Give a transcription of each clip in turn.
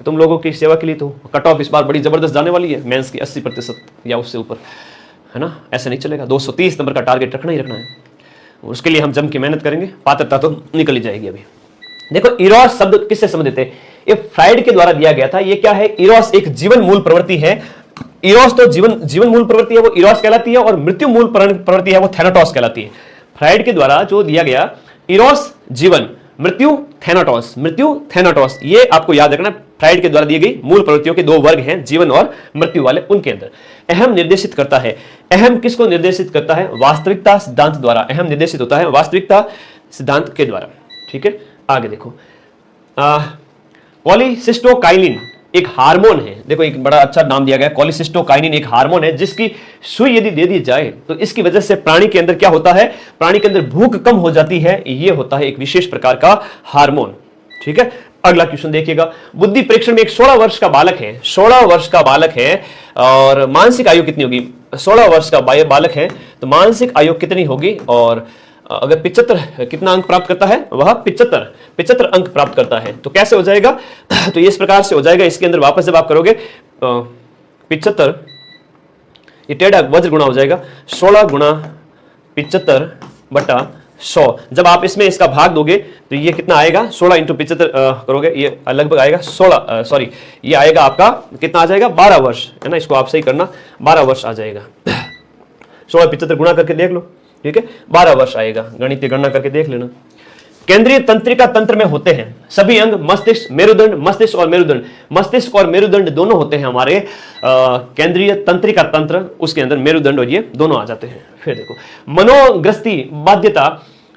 तुम लोगों की सेवा के लिए तो कट ऑफ इस बार बड़ी जबरदस्त जाने वाली है, मेंस की 80% या उससे ऊपर, है ना। ऐसे नहीं चलेगा, 230 नंबर का टारगेट रखना ही रखना है। उसके लिए हम जम के मेहनत करेंगे, पात्रता तो निकल ही जाएगी। अभी देखो इरोस शब्द किससे संबंधित है, ये फ्राइड के द्वारा दिया गया था। ये क्या है, इरोस एक जीवन मूल प्रवृत्ति है। इरोस तो जीवन मूल प्रवृत्ति है, वो इरोस कहलाती है, और मृत्यु मूल प्रवृत्ति है, वो थैनाटोस कहलाती है। फ्राइड के द्वारा जो दिया गया इरोस जीवन, मृत्यु थैनाटोस, ये आपको याद रखना। फ्राइड के द्वारा दी गई मूल प्रवृत्तियों के 2 वर्ग हैं, जीवन और मृत्यु वाले। उनके अंदर अहम निर्देशित करता है। अहम किसको निर्देशित करता है, वास्तविकता सिद्धांत द्वारा। अहम निर्देशित होता है वास्तविकता सिद्धांत के द्वारा। ठीक है, आगे देखो, कोलिसिस्टोकाइनिन एक हार्मोन है। देखो एक बड़ा अच्छा नाम दिया गया, कोलिसिस्टोकाइनिन एक हार्मोन है जिसकी सुई यदि दे दी जाए तो इसकी वजह से प्राणी के अंदर क्या होता है, प्राणी के अंदर भूख कम हो जाती है। ये होता है एक विशेष प्रकार का हार्मोन। ठीक है, अगला क्वेश्चन देखिएगा। बुद्धि परीक्षण में एक 16 वर्ष का बालक है, 16 वर्ष का बालक है, और मानसिक आयु कितनी होगी, 16 वर्ष का बालक है तो मानसिक आयु कितनी होगी, और अगर 75 कितना अंक प्राप्त करता है, वह 75 अंक प्राप्त करता है। तो कैसे हो जाएगा, तो इस प्रकार से हो जाएगा। इसके अंदर वापस जब आप करोगे 75, ये टेढ़ा वज्र गुणा हो जाएगा, 16 गुणा 75 बटा 100। जब आप इसमें इसका भाग दोगे तो ये कितना आएगा, 16 इंटू 75 करोगे, ये लगभग आएगा 16, सॉरी ये आएगा आपका कितना आ जाएगा, 12 वर्ष, है ना। इसको आप सही करना, 12 वर्ष आ जाएगा। 16 75 गुणा करके देख लो, ठीक है, 12 वर्ष आएगा। गणितीय गणना करके देख लेना। केंद्रीय तंत्रिका तंत्र में होते हैं सभी अंग, मस्तिष्क, मेरुदंड, मस्तिष्क और मेरुदंड। मस्तिष्क और मेरुदंड दोनों होते हैं हमारे केंद्रीय तंत्रिका तंत्र, उसके अंदर मेरुदंड और ये दोनों आ जाते हैं। फिर देखो, मनोग्रस्ती बाध्यता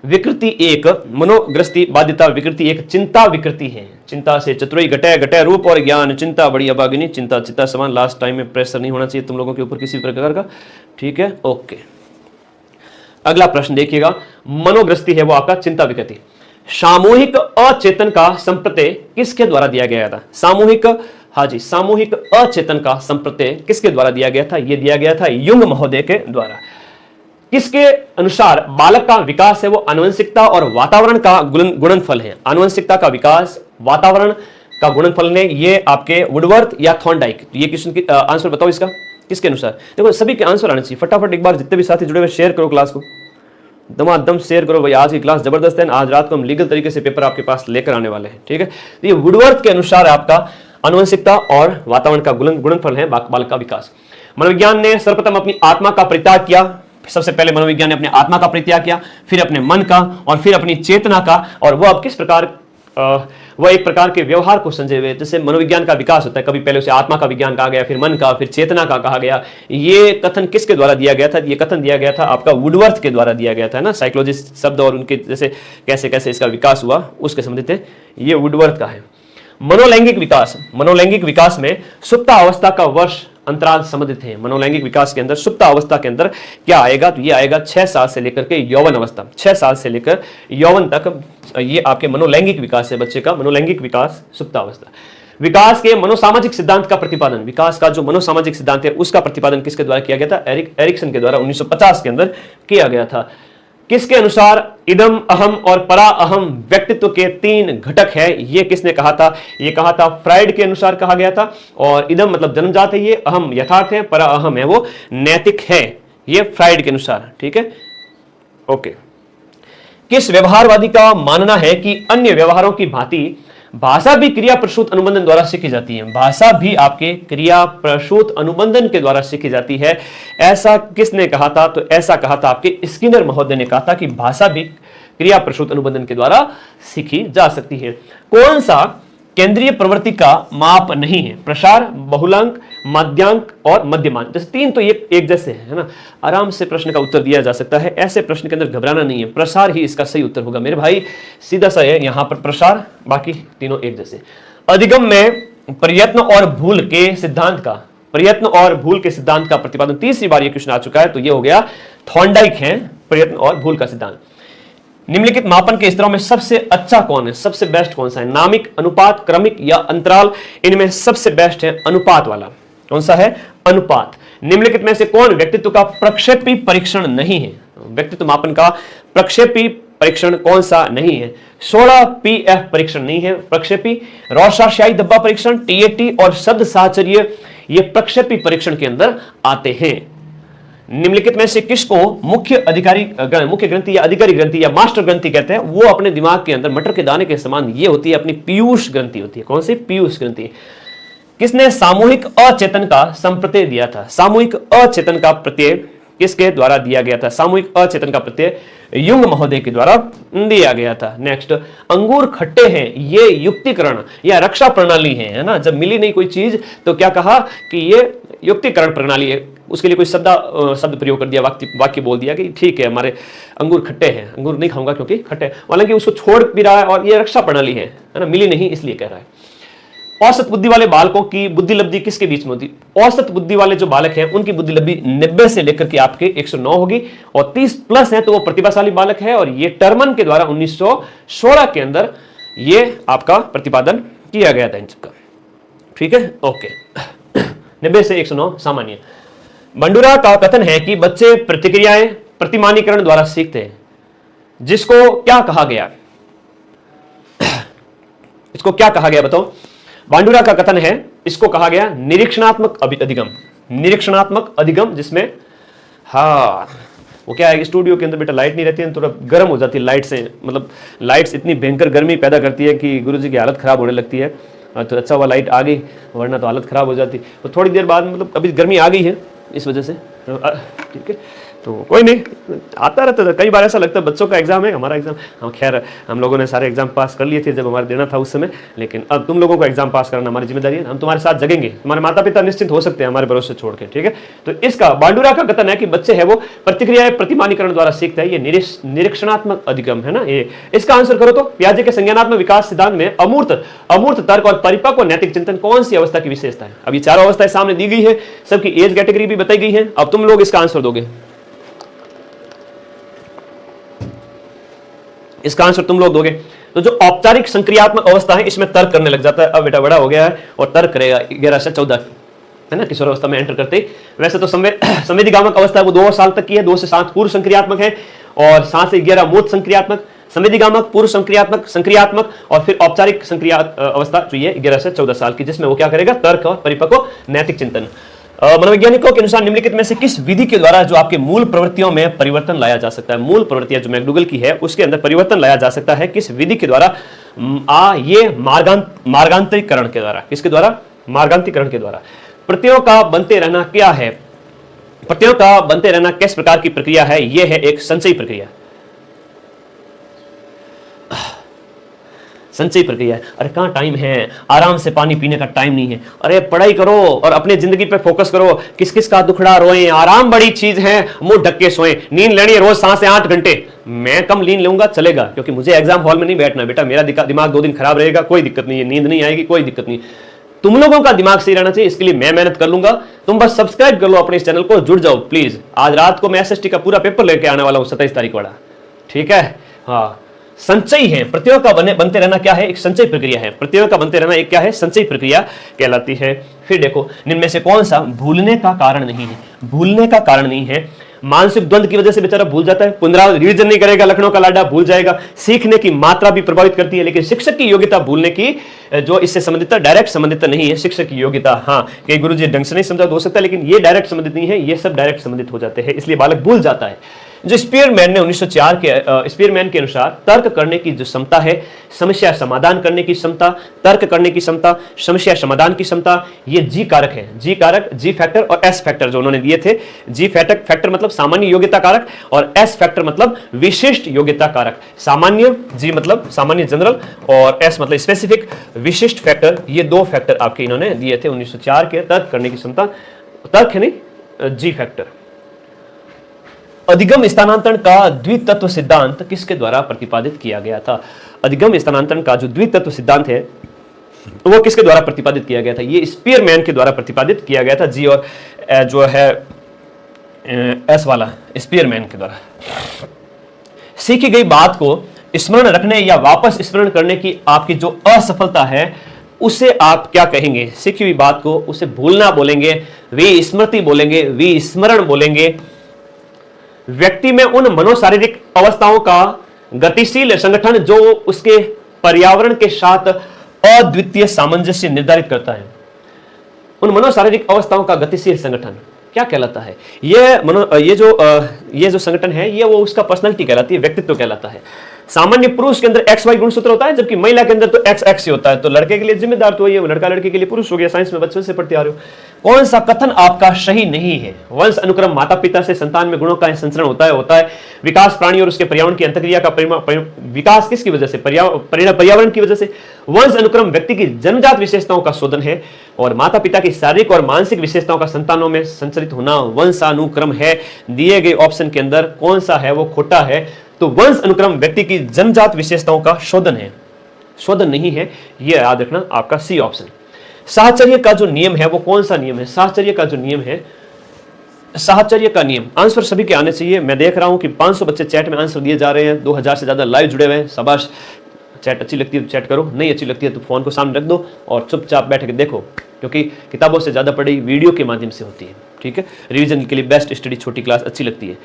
विकृति 1, मनोग्रस्ती बाध्यता विकृति 1 चिंता विकृति है। चिंता से चतुराई घटे, घटे रूप और ज्ञान, चिंता बड़ी अभागिनी, चिंता चित्ता समान। लास्ट टाइम में प्रेशर नहीं होना चाहिए तुम लोगों के ऊपर किसी प्रकार का, ठीक है, ओके। अगला प्रश्न देखिएगा, मनोग्रस्ती है वो आपका चिंता विकृति। सामूहिक अचेतन का संप्रत्यय किसके द्वारा दिया गया था, सामूहिक, हाँ जी, सामूहिक अचेतन का संप्रत्यय किसके द्वारा दिया गया था, यह दिया गया था युंग महोदय के द्वारा। किसके अनुसार बालक का विकास है वो आनुवंशिकता और वातावरण का गुणनफल है। आनुवंशिकता का विकास, वातावरण का गुणनफल ने, ये आपके वुडवर्थ या थॉर्नडाइक। ये क्वेश्चन की आंसर बताओ इसका, किसके अनुसार। देखो सभी के आंसर आने चाहिए, फटाफट एक बार जितने भी साथी जुड़े हुए शेयर करो क्लास को, दमादम शेयर करो भाई। आज की क्लास जबरदस्त है, आज रात को हम लीगल तरीके से पेपर आपके पास लेकर आने वाले हैं, ठीक है। तो ये वुडवर्थ के अनुसार आपका आनुवंशिकता और वातावरण का गुणनफल है बालक का विकास। मनोविज्ञान ने सर्वप्रथम अपनी आत्मा का परित्याग किया। सबसे पहले मनोविज्ञान ने अपने आत्मा का परित्याग किया, फिर अपने मन का, और फिर अपनी चेतना का। और वो अब किस प्रकार, वह एक प्रकार के व्यवहार को संजय हुए, जैसे मनोविज्ञान का विकास होता है, कभी पहले उसे आत्मा का विज्ञान कहा गया, फिर मन का, फिर चेतना का कहा गया। ये कथन किसके द्वारा दिया गया था, ये कथन दिया गया था आपका वुडवर्थ के द्वारा दिया गया था ना। साइकोलॉजिस्ट शब्द और उनके जैसे कैसे कैसे इसका विकास हुआ उसके संबंधित है, ये वुडवर्थ का है। मनोलैंगिक विकास, मनोलैंगिक विकास में सुप्ता अवस्था का वर्ष अंतराल संबंधित है। मनोलैंगिक विकास के अंदर सुप्ता अवस्था के अंदर क्या आएगा, तो ये आएगा 6 साल से लेकर के यौवन अवस्था, 6 साल से लेकर यौवन तक, ये आपके मनोलैंगिक विकास है बच्चे का, मनोलैंगिक विकास सुप्ता अवस्था। विकास के मनोसामाजिक सिद्धांत का प्रतिपादन, विकास का जो मनोसामाजिक सिद्धांत है उसका प्रतिपादन किसके द्वारा किया गया था, एरिक्सन के द्वारा 1950 के अंदर किया गया था। किसके अनुसार इदम, अहम और परा अहम व्यक्तित्व के 3 घटक है, ये किसने कहा था, ये कहा था फ्राइड के अनुसार कहा गया था। और इदम मतलब जन्मजात है, ये अहम यथार्थ है, परा अहम है वो नैतिक है, ये फ्राइड के अनुसार, ठीक है, ओके। किस व्यवहारवादी का मानना है कि अन्य व्यवहारों की भांति भाषा भी क्रिया प्रसूत अनुबंधन द्वारा सीखी जाती है, भाषा भी आपके क्रिया प्रसूत अनुबंधन के द्वारा सीखी जाती है। ऐसा किसने कहा था, तो ऐसा कहा था आपके स्किनर महोदय ने कहा था कि भाषा भी क्रिया प्रसूत अनुबंधन के द्वारा सीखी जा सकती है। कौन सा केंद्रीय प्रवृत्ति का माप नहीं है, प्रसार, बहुलांक, मध्यांक और मध्यमान। जैसे 3 तो एक जैसे है ना, आराम से प्रश्न का उत्तर दिया जा सकता है। ऐसे प्रश्न के अंदर घबराना नहीं है, प्रसार ही इसका सही उत्तर होगा मेरे भाई, सीधा सा है यहाँ पर प्रसार, बाकी तीनों एक जैसे। अधिगम में प्रयत्न और भूल के सिद्धांत का, प्रयत्न और भूल के सिद्धांत का प्रतिपादन 3री बार ये क्वेश्चन आ चुका है, तो ये हो गया थॉर्नडाइक है, प्रयत्न और भूल का सिद्धांत। निम्नलिखित मापन के स्तरों में सबसे अच्छा कौन है, सबसे बेस्ट कौन सा है, नामिक, अनुपात, क्रमिक या अंतराल। इनमें सबसे बेस्ट है अनुपात वाला। कौन सा है, अनुपात। निम्नलिखित में से कौन व्यक्तित्व का प्रक्षेपी परीक्षण नहीं है, व्यक्तित्व मापन का प्रक्षेपी परीक्षण कौन सा नहीं है? 16Pf परीक्षण नहीं है प्रक्षेपी। रोषाशायी धब्बा परीक्षण, टीएटी और शब्द साहचर्य ये प्रक्षेपी परीक्षण के अंदर आते हैं। निम्नलिखित में से किसको मुख्य ग्रंथि या अधिकारी ग्रंथि या मास्टर ग्रंथि कहते हैं? वो अपने दिमाग के अंदर मटर के दाने के समान ये होती है, अपनी पीयूष ग्रंथि होती है। कौन सी? पीयूष ग्रंथि। किसने सामूहिक अचेतन का संप्रत्यय दिया था? सामूहिक अचेतन का प्रत्यय किसके द्वारा दिया गया था? सामूहिक अचेतन का प्रत्यय युंग महोदय के द्वारा दिया गया था। नेक्स्ट, अंगूर खट्टे हैं, ये युक्तिकरण या रक्षा प्रणाली है ना? जब मिली नहीं कोई चीज तो क्या कहा कि ये युक्तिकरण प्रणाली है, उसके लिए कोई शब्द प्रयोग कर दिया, वाक्य बोल दिया कि ठीक है हमारे अंगूर खट्टे हैं, अंगूर नहीं खाऊंगा क्योंकि खट्टे, हालांकि उसको छोड़ भी रहा है और ये रक्षा प्रणाली है ना? मिली नहीं इसलिए कह रहा है। औसत बुद्धि वाले बालकों की बुद्धि लब्धि किसके बीच में होती? औसत बुद्धि वाले जो बालक हैं उनकी बुद्धि लब्धि 90 से लेकर के आपके 109 होगी, और 30 प्लस है तो वो प्रतिभाशाली बालक है। और ये टर्मन के द्वारा 1916 के अंदर ये आपका प्रतिपादन किया गया था इन सबका। ठीक है, ओके। 90 से 109 सामान्य। बंडूरा का कथन है कि बच्चे प्रतिक्रियाएं प्रतिमानीकरण द्वारा सीखते हैं, जिसको क्या कहा गया? इसको क्या कहा गया बताओ? बांडुरा का कथन है, इसको कहा गया निरीक्षणात्मक अधिगम। निरीक्षणात्मक अधिगम, जिसमें हाँ वो क्या है, स्टूडियो के अंदर बेटा लाइट नहीं रहती है, थोड़ा गर्म हो जाती है लाइट से, मतलब लाइट्स इतनी भयंकर गर्मी पैदा करती है कि गुरुजी की हालत खराब होने लगती है। तो अच्छा हुआ लाइट आ गई, वरना तो हालत खराब हो जाती। तो थोड़ी देर बाद मतलब अभी गर्मी आ गई है इस वजह से, ठीक है, तो कोई नहीं, आता रहता था। कई बार ऐसा लगता है बच्चों का एग्जाम है, हमारा एग्जाम, हम खैर हम लोगों ने सारे एग्जाम पास कर लिए थे जब हमारे देना था उस समय, लेकिन अब तुम लोगों को एग्जाम पास करना हमारी जिम्मेदारी है। हम तुम्हारे साथ जगेंगे, तुम्हारे माता पिता निश्चिंत हो सकते हैं हमारे भरोसे छोड़ के, ठीक है। तो इसका बांडुरा का कथन है कि बच्चे है वो प्रतिक्रियाएं प्रतिमानीकरण द्वारा सीखते हैं, ये निरीक्षणात्मक अधिगम है ना। ये इसका आंसर करो तो पियाजे के संज्ञानात्मक विकास सिद्धांत में अमूर्त तर्क और परिपक्व और नैतिक चिंतन कौन सी अवस्था की विशेषता है? अब ये चारों अवस्थाएं सामने दी गई है, सबकी एज कैटेगरी भी बताई गई है। अब तुम लोग इसका आंसर दोगे, इसका आंसर तुम लोग दोगे। तो जो औपचारिक संक्रियात्मक अवस्था है इसमें तर्क करने लग जाता है। अब बेटा बड़ा हो गया है और तर्क करेगा 11 से 14 है ना, किशोर अवस्था में एंटर करते ही। वैसे तो संवेदीगामक अवस्था है वो 2 साल तक की है, 2 से 7 पूर्व संक्रियात्मक है और 7 से 11 मूर्त संक्रियात्मक, संवेदीगामक, पूर्व संक्रियात्मक और फिर औपचारिक संक्रिया अवस्था जो ये 11 से 14 साल की, जिसमें वो क्या करेगा? तर्क और परिपक्व नैतिक चिंतन। मनोवैज्ञानिकों के अनुसार निम्नलिखित में से किस विधि के द्वारा जो आपके मूल प्रवृत्तियों में परिवर्तन लाया जा सकता है? मूल प्रवृत्तियां जो मैकडूगल की है उसके अंदर परिवर्तन लाया जा सकता है किस विधि के द्वारा? ये मार्गांतरीकरण के द्वारा। किसके द्वारा? मार्गांतरीकरण के द्वारा। प्रत्ययों का बनते रहना क्या है? प्रत्ययों का बनते रहना किस प्रकार की प्रक्रिया है? यह है एक संचयी प्रक्रिया। संचयी प्रक्रिया है। अरे कहाँ टाइम है, आराम से पानी पीने का टाइम नहीं है। अरे पढ़ाई करो और अपने जिंदगी पे फोकस करो। किस किस का दुखड़ा रोए, आराम बड़ी चीज है, मुंह ढक के सोए। नींद लेनी है रोज 7 से 8 घंटे। मैं कम नींद लूंगा चलेगा, क्योंकि मुझे एग्जाम हॉल में नहीं बैठना बेटा। मेरा दिमाग 2 दिन खराब रहेगा, कोई दिक्कत नहीं है, नींद नहीं आएगी, कोई दिक्कत नहीं। तुम लोगों का दिमाग सही रहना चाहिए, इसके लिए मैं मेहनत कर लूंगा। तुम बस सब्सक्राइब कर लो अपने इस चैनल को, जुड़ जाओ प्लीज। आज रात को मैं एसएसटी का पूरा पेपर लेके आने वाला हूं 27 तारीख वाला, ठीक है। हाँ, संचयी है। प्रत्ययों का बनते रहना क्या है? एक संचयी प्रक्रिया है। प्रत्ययों का बनते रहना एक क्या है? संचयी प्रक्रिया कहलाती है। फिर देखो, निम्न में से कौन सा भूलने का कारण नहीं है? भूलने का कारण नहीं है। मानसिक द्वंद की वजह से बेचारा भूल जाता है, पुनरावृत्ति रिवीजन नहीं करेगा, लखनऊ का लाडा भूल जाएगा। सीखने की मात्रा भी प्रभावित करती है, लेकिन शिक्षक की योग्यता भूलने की जो इससे संबंधित डायरेक्ट संबंधित नहीं है। शिक्षक की योग्यता, हाँ, कई गुरुजी ढंग से नहीं समझा हो सकता है, लेकिन ये डायरेक्ट संबंधित नहीं है, ये सब डायरेक्ट संबंधित हो जाते हैं, इसलिए बालक भूल जाता है। जो स्पीयरमैन ने 1904 के स्पीयरमैन के अनुसार तर्क करने की जो क्षमता है, समस्या समाधान करने की क्षमता, तर्क करने की क्षमता, समस्या समाधान की क्षमता, ये जी कारक है। जी कारक, जी फैक्टर और एस फैक्टर जो उन्होंने दिए थे। जी फैक्टर मतलब सामान्य योग्यता कारक और एस फैक्टर मतलब विशिष्ट योग्यता कारक। सामान्य, जी मतलब सामान्य जनरल, और एस मतलब स्पेसिफिक विशिष्ट फैक्टर। ये 2 फैक्टर आपके इन्होंने दिए थे 1904 के तर्क करने की क्षमता। तर्क है नहीं, जी फैक्टर। अधिगम स्थानांतरण का द्वितत्व सिद्धांत किसके द्वारा प्रतिपादित किया गया था? अधिगम स्थानांतरण का जो द्वितत्व सिद्धांत है वो किसके द्वारा प्रतिपादित किया गया था? ये स्पीयरमैन के द्वारा प्रतिपादित किया गया था। जी और जो है एस वाला स्पीयरमैन के द्वारा। सीखी गई बात को स्मरण रखने या वापस स्मरण करने की आपकी जो असफलता है उसे आप क्या कहेंगे? सीखी हुई बात को उसे भूलना बोलेंगे, विस्मृति बोलेंगे, विस्मरण बोलेंगे। व्यक्ति में उन मनोशारीरिक अवस्थाओं का गतिशील संगठन जो उसके पर्यावरण के साथ अद्वितीय सामंजस्य निर्धारित करता है। उन मनोशारीरिक अवस्थाओं का गतिशील संगठन क्या कहलाता है? ये जो संगठन है ये वो उसका पर्सनालिटी कहलाती है, व्यक्तित्व कहलाता है। सामान्य पुरुष के अंदर XY गुणसूत्र होता है, जबकि महिला के अंदर तो XX होता है। तो लड़के के लिए जिम्मेदार तो ये लड़का लड़के के लिए पुरुष हो गया। साइंस में बचपन से पढ़ते आ रहे हो। कौन सा कथन आपका सही नहीं है? वंश अनुक्रम माता पिता से संतान में गुणों का संचरण होता है। विकास प्राणी और उसके पर्यावरण की अंतर्क्रिया का विकास किसकी वजह से? पर्यावरण की वजह से। वंश अनुक्रम व्यक्ति की जन्मजात विशेषताओं का शोधन है और माता पिता की शारीरिक और मानसिक विशेषताओं का संतानों में संचरित होना वंशानुक्रम है। दिए गए ऑप्शन के अंदर कौन सा है वो खोटा है? तो वंश अनुक्रम व्यक्ति की जन्मजात विशेषताओं का शोधन है, शोधन नहीं है। यह याद रखना आपका सी ऑप्शन। साहचर्य का जो नियम है वो कौन सा नियम है? साहचर्य का जो नियम है, साहचर्य का नियम। आंसर सभी के आने चाहिए। मैं देख रहा हूं कि 500 बच्चे चैट में आंसर दिए जा रहे हैं, 2000 से ज्यादा लाइव जुड़े हुए हैं। शाबाश। चैट अच्छी लगती है तो चैट करो, नहीं अच्छी लगती है तो फोन को सामने रख दो और चुपचाप बैठ के देखो, क्योंकि किताबों से ज्यादा पढ़ाई वीडियो के माध्यम से होती है। ठीक है, रिवीजन के लिए बेस्ट स्टडी छोटी क्लास अच्छी लगती है।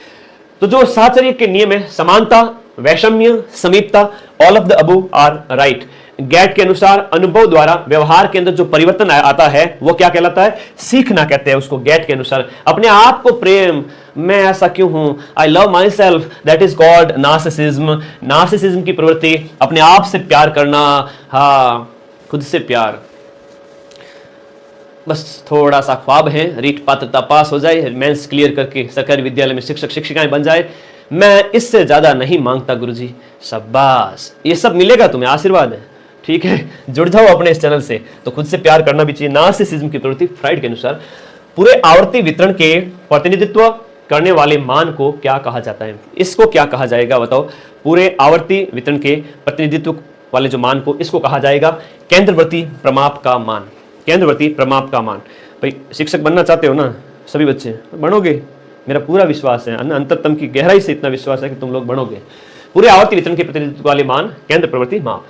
तो जो साहचर्य के नियम है, समानता, वैषम्य, समीपता, all of the above are right. गैट के अनुसार अनुभव द्वारा व्यवहार के अंदर जो परिवर्तन आता है वो क्या कहलाता है? सीखना कहते हैं उसको। गैट के अनुसार अपने आप को प्रेम, मैं ऐसा क्यों हूं, I love my self, that is called narcissism. Narcissism की प्रवृत्ति, अपने आप से प्यार करना, हाँ खुद से प्यार। बस थोड़ा सा ख्वाब है, रीट पात्रता पास हो जाए, मेंस क्लियर करके सरकारी विद्यालय में शिक्षक शिक्षिकाएं बन जाए, मैं इससे ज्यादा नहीं मांगता गुरुजी। शाबाश, ये सब मिलेगा तुम्हें, आशीर्वाद है। ठीक है, जुड़ जाओ अपने इस चैनल से। तो खुद से प्यार करना भी चाहिए। नार्सिसिज्म की प्रवृत्ति फ्राइड के अनुसार पूरे आवर्ती वितरण के प्रतिनिधित्व करने वाले मान को क्या कहा जाता है? इसको क्या कहा जाएगा बताओ? पूरे आवर्ती वितरण के प्रतिनिधित्व वाले जो मान को, इसको कहा जाएगा केंद्रवर्ती प्रमाप का मान। केंद्रवर्ती प्रमाप का मान। भाई शिक्षक बनना चाहते हो ना सभी बच्चे, बनोगे, मेरा पूरा विश्वास है, अंतरतम की गहराई से इतना विश्वास है कि तुम लोग बनोगे। पूरे आवर्ती वितरण के प्रतिनिधित्व वाले मान केंद्र प्रवृत्ति माप।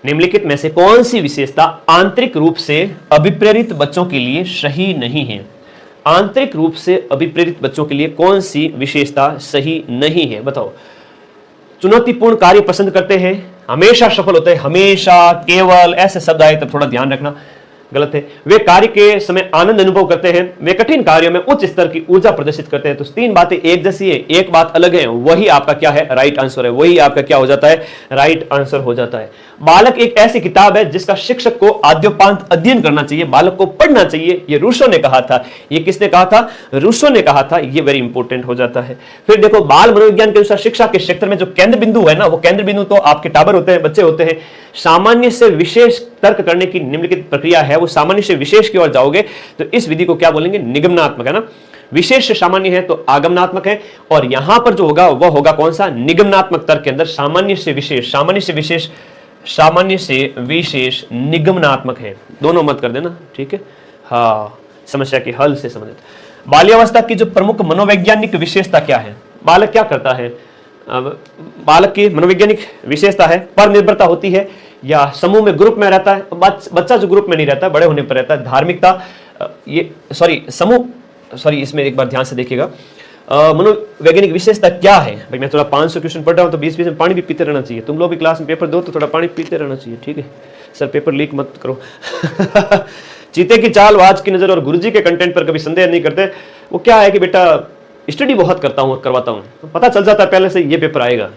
निम्नलिखित में से कौन सी विशेषता आंतरिक रूप से अभिप्रेरित बच्चों के लिए सही नहीं है? आंतरिक रूप से अभिप्रेरित बच्चों के लिए कौन सी विशेषता सही नहीं है? बताओ। चुनौतीपूर्ण कार्य पसंद करते हैं, हमेशा सफल होते हैं, हमेशा, केवल, ऐसे शब्द आए तब थोड़ा ध्यान रखना, गलत है। वे कार्य के समय आनंद अनुभव करते हैं, वे कठिन कार्यों में उच्च स्तर की ऊर्जा प्रदर्शित करते हैं। तो तीन बातें एक जैसी है, एक बात अलग है, वही आपका क्या है? राइट आंसर है। वही आपका क्या हो जाता है? राइट आंसर हो जाता है। बालक एक ऐसी किताब है जिसका शिक्षक को आद्योपांत अध्ययन करना चाहिए, बालक को पढ़ना चाहिए। ये रूसो ने कहा था। ये किसने कहा था? रूसो ने कहा था। ये वेरी इंपॉर्टेंट हो जाता है। फिर देखो, बाल मनोविज्ञान के अनुसार शिक्षा के क्षेत्र में जो केंद्र बिंदु है ना, वो केंद्र बिंदु तो आपके टाबर होते हैं, बच्चे होते हैं। सामान्य से विशेष तर्क करने की निम्नलिखित प्रक्रिया है, वो सामान्य से विशेष की ओर जाओगे तो इस विधि को क्या बोलेंगे? निगमनात्मक, है ना। विशेष से सामान्य है तो आगमनात्मक है, और यहां पर जो होगा वह होगा कौन सा? निगमनात्मक तर्क के अंदर सामान्य से विशेष, सामान्य से विशेष, सामान्य से विशेष निगमनात्मक है। दोनों मत कर देना, ठीक है। हाँ, समस्या के हल से संबंधित। बाल्यावस्था की जो प्रमुख मनोवैज्ञानिक विशेषता क्या है? बालक क्या करता है? बालक की मनोवैज्ञानिक विशेषता है पर निर्भरता होती है, या समूह में ग्रुप में रहता है। बच्चा जो ग्रुप में नहीं रहता, बड़े होने पर रहता है। धार्मिकता, ये इसमें एक बार ध्यान से देखिएगा। मनोवैज्ञानिक विशेषता क्या है? भाई मैं थोड़ा 500 क्वेश्चन पढ़ रहा हूं तो 20 में पानी भी पीते रहना चाहिए। तुम लोग भी क्लास में पेपर दो तो थोड़ा पानी पीते रहना चाहिए, ठीक है। सर पेपर लीक मत करो। चीते की चाल, वाज की नजर और गुरुजी के कंटेंट पर कभी संदेह नहीं करते। वो क्या है कि बेटा स्टडी बहुत करता हूं और करवाता हूं, तो पता चल जाता है पहले से ये पेपर आएगा।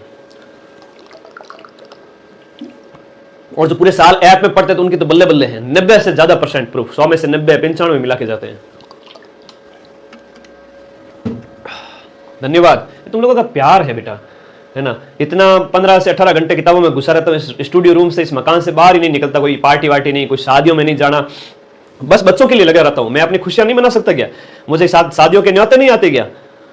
और जो पूरे साल ऐप में पढ़ते तो उनकी तो बल्ले बल्ले हैं। 90 से ज्यादा % प्रूफ, 100 में से 90, 95 मिला के जाते हैं। धन्यवाद, तुम लोगों का प्यार है बेटा, है ना। इतना 15 से 18 घंटे किताबों में घुसा रहता हूँ, इस स्टूडियो रूम से, इस मकान से बाहर ही नहीं निकलता। कोई पार्टी वार्टी नहीं, कोई शादियों में नहीं जाना, बस बच्चों के लिए लगा रहता हूँ। मैं अपनी खुशियां नहीं मना सकता क्या? मुझे शादियों के न्योते नहीं आते क्या?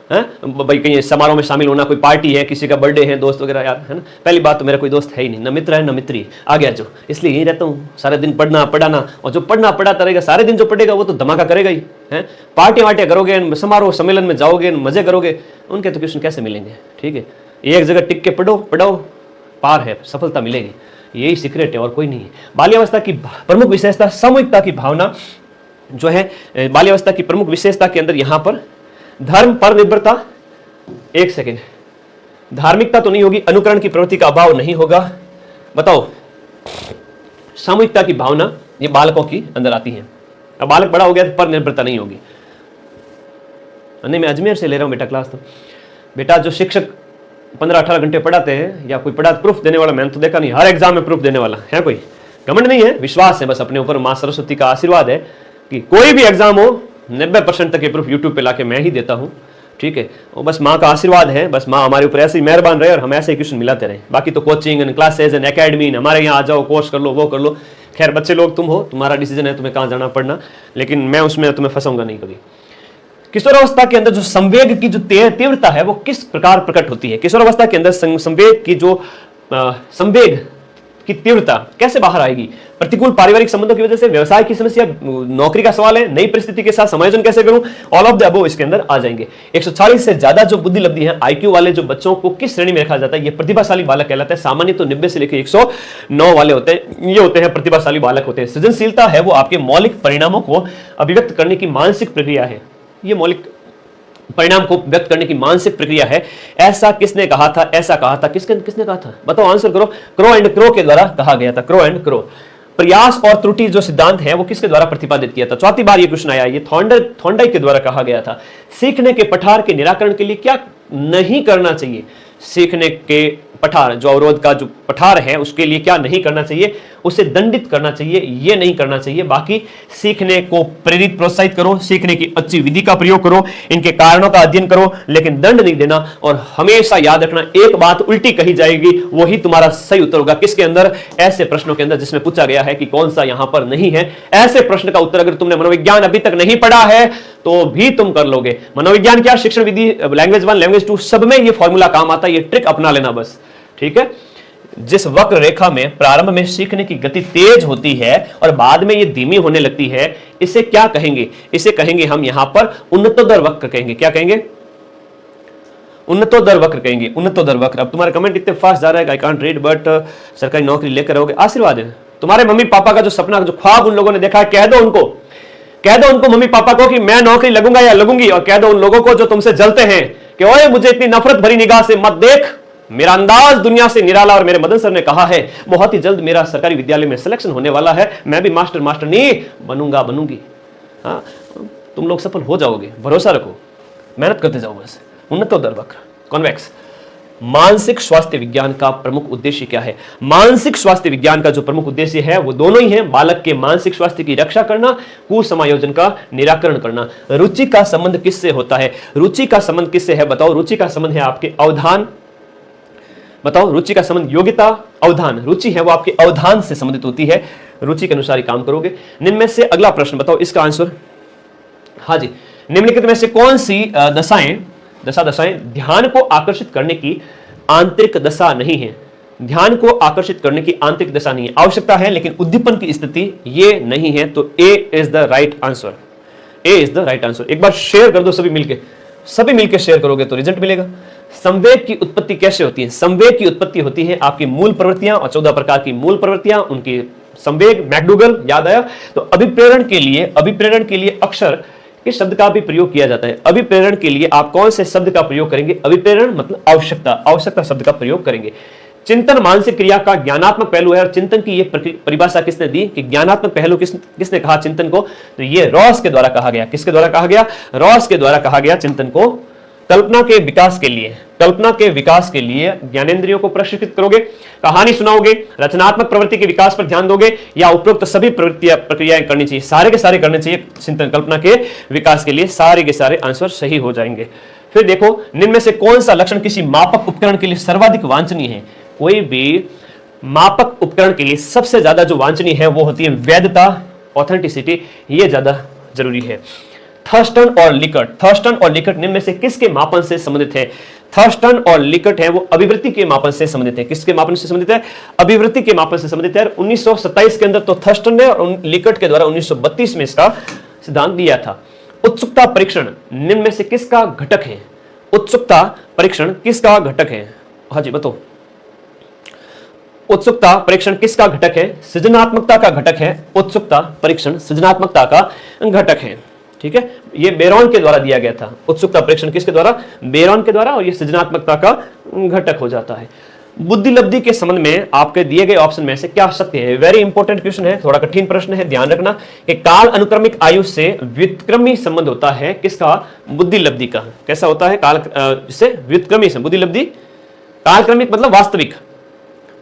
है भाई, कहीं समारोह में शामिल होना, कोई पार्टी है, किसी का बर्थडे है, दोस्त वगैरह, यार, है ना। पहली बात तो मेरा कोई दोस्त है ही नहीं, न मित्र है न मित्री, आ गया जो, इसलिए यही रहता हूँ सारे दिन पढ़ना पढ़ाना। और जो पढ़ना पढ़ाता रहेगा सारे दिन, जो पढ़ेगा वो तो धमाका करेगा ही, है। पार्टी वार्टियाँ करोगे, समारोह सम्मेलन में जाओगे, मजे करोगे, उनके तो क्वेश्चन कैसे मिलेंगे? ठीक है, एक जगह टिक के पढ़ो, पार है, सफलता मिलेगी। यही सीक्रेट है और कोई नहीं है। बाल्यावस्था की प्रमुख विशेषता सामूहिकता की भावना जो है। बाल्यावस्था की प्रमुख विशेषता के अंदर यहां पर धर्म पर निर्भरता, एक सेकेंड, धार्मिकता तो नहीं होगी, अनुकरण की प्रवृत्ति का अभाव नहीं होगा। बताओ, सामूहिकता की भावना ये बालकों की अंदर आती है। अब बालक बड़ा हो गया तो पर निर्भरता नहीं होगी। नहीं, मैं अजमेर से ले रहा हूं बेटा क्लास। तो बेटा जो शिक्षक 15-18 घंटे पढ़ाते हैं या कोई पढ़ा प्रूफ देने वाला, मैंने तो देखा नहीं, हर एग्जाम में प्रूफ देने वाला है। कोई घमंड नहीं है, विश्वास है बस अपने ऊपर। मां सरस्वती का आशीर्वाद है कि कोई भी एग्जाम हो 90% तक के प्रूफ यूट्यूब पे लाके मैं ही देता हूं। ठीक है, और बस माँ का आशीर्वाद है, बस माँ हमारे ऊपर ऐसे ही मेहरबान रहे और हम ऐसे ही क्वेश्चन मिलाते रहे। बाकी तो coaching and classes and academy, हमारे यहाँ आ जाओ, कोर्स कर लो, वो कर लो। खैर बच्चे लोग तुम हो, तुम्हारा डिसीजन है तुम्हें कहाँ जाना पड़ना, लेकिन मैं उसमें तुम्हें फंसाऊंगा नहीं कभी। किशोरावस्था के अंदर जो संवेग की जो तीव्रता है वो किस प्रकार प्रकट होती है? किशोरावस्था के अंदर संवेग की जो संवेग की तीव्रता कैसे बाहर आएगी? प्रतिकूल पारिवारिक संबंधों की वजह से, व्यवसाय की समस्या, नौकरी का सवाल है, नई परिस्थिति के साथ समायोजन कैसे करूं, ऑल ऑफ द अबव इसके अंदर आ जाएंगे। 140 से ज्यादा जो बुद्धि लब्धि है, आईक्यू वाले जो बच्चों को किस श्रेणी में रखा जाता है? ये प्रतिभाशाली बालक कहलाता है। सामान्य तो 90 से लेकर 109 वाले होते हैं, ये होते हैं प्रतिभाशाली बालक होते हैं। सृजनशीलता है वो आपके मौलिक परिणामों को अभिव्यक्त करने की मानसिक प्रक्रिया है। ये मौलिक परिणाम को व्यक्त करने की मानसिक प्रक्रिया है। ऐसा किसने कहा था? ऐसा कहा था किसने कहा था? बताओ, आंसर करो। क्रो एंड क्रो के द्वारा कहा गया था। Crow and crow. प्रयास और त्रुटि जो सिद्धांत है वो किसके द्वारा प्रतिपादित किया था? चौथी बार ये क्वेश्चन आया, ये थॉर्नडाइक के द्वारा कहा गया था। सीखने के पठार के निराकरण के लिए क्या नहीं करना चाहिए? सीखने के पठार, जो अवरोध का जो पठार है, उसके लिए क्या नहीं करना चाहिए? उसे दंडित करना चाहिए, ये नहीं करना चाहिए। बाकी सीखने को प्रेरित प्रोत्साहित करो, सीखने की अच्छी विधि का प्रयोग करो, इनके कारणों का अध्ययन करो, लेकिन दंड नहीं देना। और हमेशा याद रखना, एक बात उल्टी कही जाएगी वही तुम्हारा सही उत्तर होगा। किसके अंदर? ऐसे प्रश्नों के अंदर जिसमें पूछा गया है कि कौन सा यहां पर नहीं है। ऐसे प्रश्न का उत्तर अगर तुमने मनोविज्ञान अभी तक नहीं पढ़ा है तो भी तुम कर लोगे। मनोविज्ञान क्या, शिक्षण विधि, लैंग्वेज 1, लैंग्वेज 2, सब में ये फॉर्मूला काम आता है। ये ट्रिक अपना लेना बस, ठीक है। जिस वक्र रेखा में प्रारंभ में सीखने की गति तेज होती है और बाद में ये धीमी होने लगती है, इसे क्या कहेंगे? इसे कहेंगे हम यहां पर उन्नतोदर वक्र कहेंगे। क्या कहेंगे? उन्नतोदर वक्र कहेंगे। उन्नतोदर वक्र। अब तुम्हारे कमेंट इतने फास्ट जा रहा है, आई कांट रीड, बट सरकारी नौकरी लेकर रहोगे, आशीर्वाद है। तुम्हारे मम्मी पापा का जो सपना, जो ख्वाब उन लोगों ने देखा है, कह दो उनको मम्मी पापा को कि मैं नौकरी लगूंगा या लगूंगी। और कह दो उन लोगों को जो तुमसे जलते हैं कि ओए मुझे इतनी नफरत भरी निगाह से मत देख, मेरा अंदाज दुनिया से निराला, और मेरे मदन सर ने कहा है बहुत ही जल्द मेरा सरकारी विद्यालय में सिलेक्शन होने वाला है, मैं भी मास्टर नहीं बनूंगी। हाँ, तुम लोग सफल हो जाओगे, भरोसा रखो, मेहनत करते जाओ बस। उन्नतोदर वक्र, कॉन्वेक्स। मानसिक स्वास्थ्य विज्ञान का प्रमुख उद्देश्य क्या है? मानसिक स्वास्थ्य विज्ञान का जो प्रमुख उद्देश्य है वो दोनों ही है, बालक के मानसिक स्वास्थ्य की रक्षा करना, कुसमायोजन का निराकरण करना। रुचि का संबंध किससे होता है? रुचि का संबंध किससे है? बताओ। रुचि का संबंध है आपके अवधान। बताओ, रुचि का संबंध योग्यता, अवधान। रुचि है वो आपके अवधान से संबंधित होती है, रुचि के अनुसार ही काम करोगे। निम्न में से अगला प्रश्न बताओ, इसका आंसर। हाँ जी, निम्नलिखित में से कौन सी दशाएं ध्यान को आकर्षित करने की आंतरिक दशा नहीं है? ध्यान को आकर्षित करने की आंतरिक दशा नहीं है, आवश्यकता है लेकिन उद्दीपन की स्थिति ये नहीं है। तो A is the right answer. A is the right answer. एक बार शेयर कर दो सभी मिलके शेयर करोगे तो रिजल्ट मिलेगा। संवेग की उत्पत्ति कैसे होती है? संवेग की उत्पत्ति होती है आपकी मूल प्रवृत्तियां, और 14 प्रकार की मूल प्रवृत्तियां, उनकी संवेग। मैकडूगल, याद आया? तो अभिप्रेरण के लिए अक्षर किस शब्द का भी प्रयोग किया जाता है? अभिप्रेरण के लिए आप कौन से शब्द का प्रयोग करेंगे? अभिप्रेरण मतलब आवश्यकता शब्द का प्रयोग करेंगे। चिंतन मानसिक क्रिया का ज्ञानात्मक पहलू है, और चिंतन की ये परिभाषा किसने दी कि ज्ञानात्मक पहलू किसने कहा चिंतन को? तो ये रॉस के द्वारा कहा गया। किसके द्वारा कहा गया? रॉस के द्वारा कहा गया चिंतन को। कल्पना के विकास के लिए ज्ञानेंद्रियों को प्रशिक्षित करोगे, कहानी सुनाओगे, रचनात्मक प्रवृत्ति के विकास पर ध्यान दोगे, या उपरोक्त सभी प्रक्रियाएं करनी चाहिए? सारे के सारे करने चाहिए। चिंतन कल्पना के विकास के लिए सारे के सारे आंसर सही हो जाएंगे। फिर देखो, निम्न में से कौन सा लक्षण किसी मापक उपकरण के लिए सर्वाधिक वांछनीय है? कोई भी मापक उपकरण के लिए सबसे ज्यादा जो वांछनीय है वो होती है वैधता, ऑथेंटिसिटी। ये ज्यादा जरूरी है। थर्स्टन और लिकर्ट निम्न में से किसके मापन से संबंधित है? थर्स्टन और लिकर्ट है वो अभिवृत्ति के मापन से संबंधित है। किसके मापन से संबंधित है? अभिवृत्ति के मापन से संबंधित है। 1927 के अंदर तो थर्स्टन ने और लिकर्ट के द्वारा 1932 में इसका सिद्धांत दिया था। उत्सुकता परीक्षण निम्न में से किसका घटक है? उत्सुकता परीक्षण किसका घटक है? हाँ जी बताओ। उत्सुकता परीक्षण किसका घटक है? सृजनात्मकता का घटक है। उत्सुकता परीक्षण सृजनात्मकता का घटक है। ठीक है, ये बेरॉन के द्वारा दिया गया था। उत्सुकता परीक्षण किसके द्वारा? बेरॉन के द्वारा, और ये सृजनात्मकता का घटक हो जाता है। बुद्धिलब्धि के संबंध में आपके दिए गए ऑप्शन में से क्या सत्य है? वेरी इंपॉर्टेंट क्वेश्चन है, थोड़ा कठिन प्रश्न है, ध्यान रखना कि काल अनुक्रमिक आयु से व्युत्क्रमी संबंध होता है किसका? बुद्धिलब्धि का। कैसा होता है? काल से व्युत्क्रमी से बुद्धिलब्धि, कालक्रमिक मतलब वास्तविक,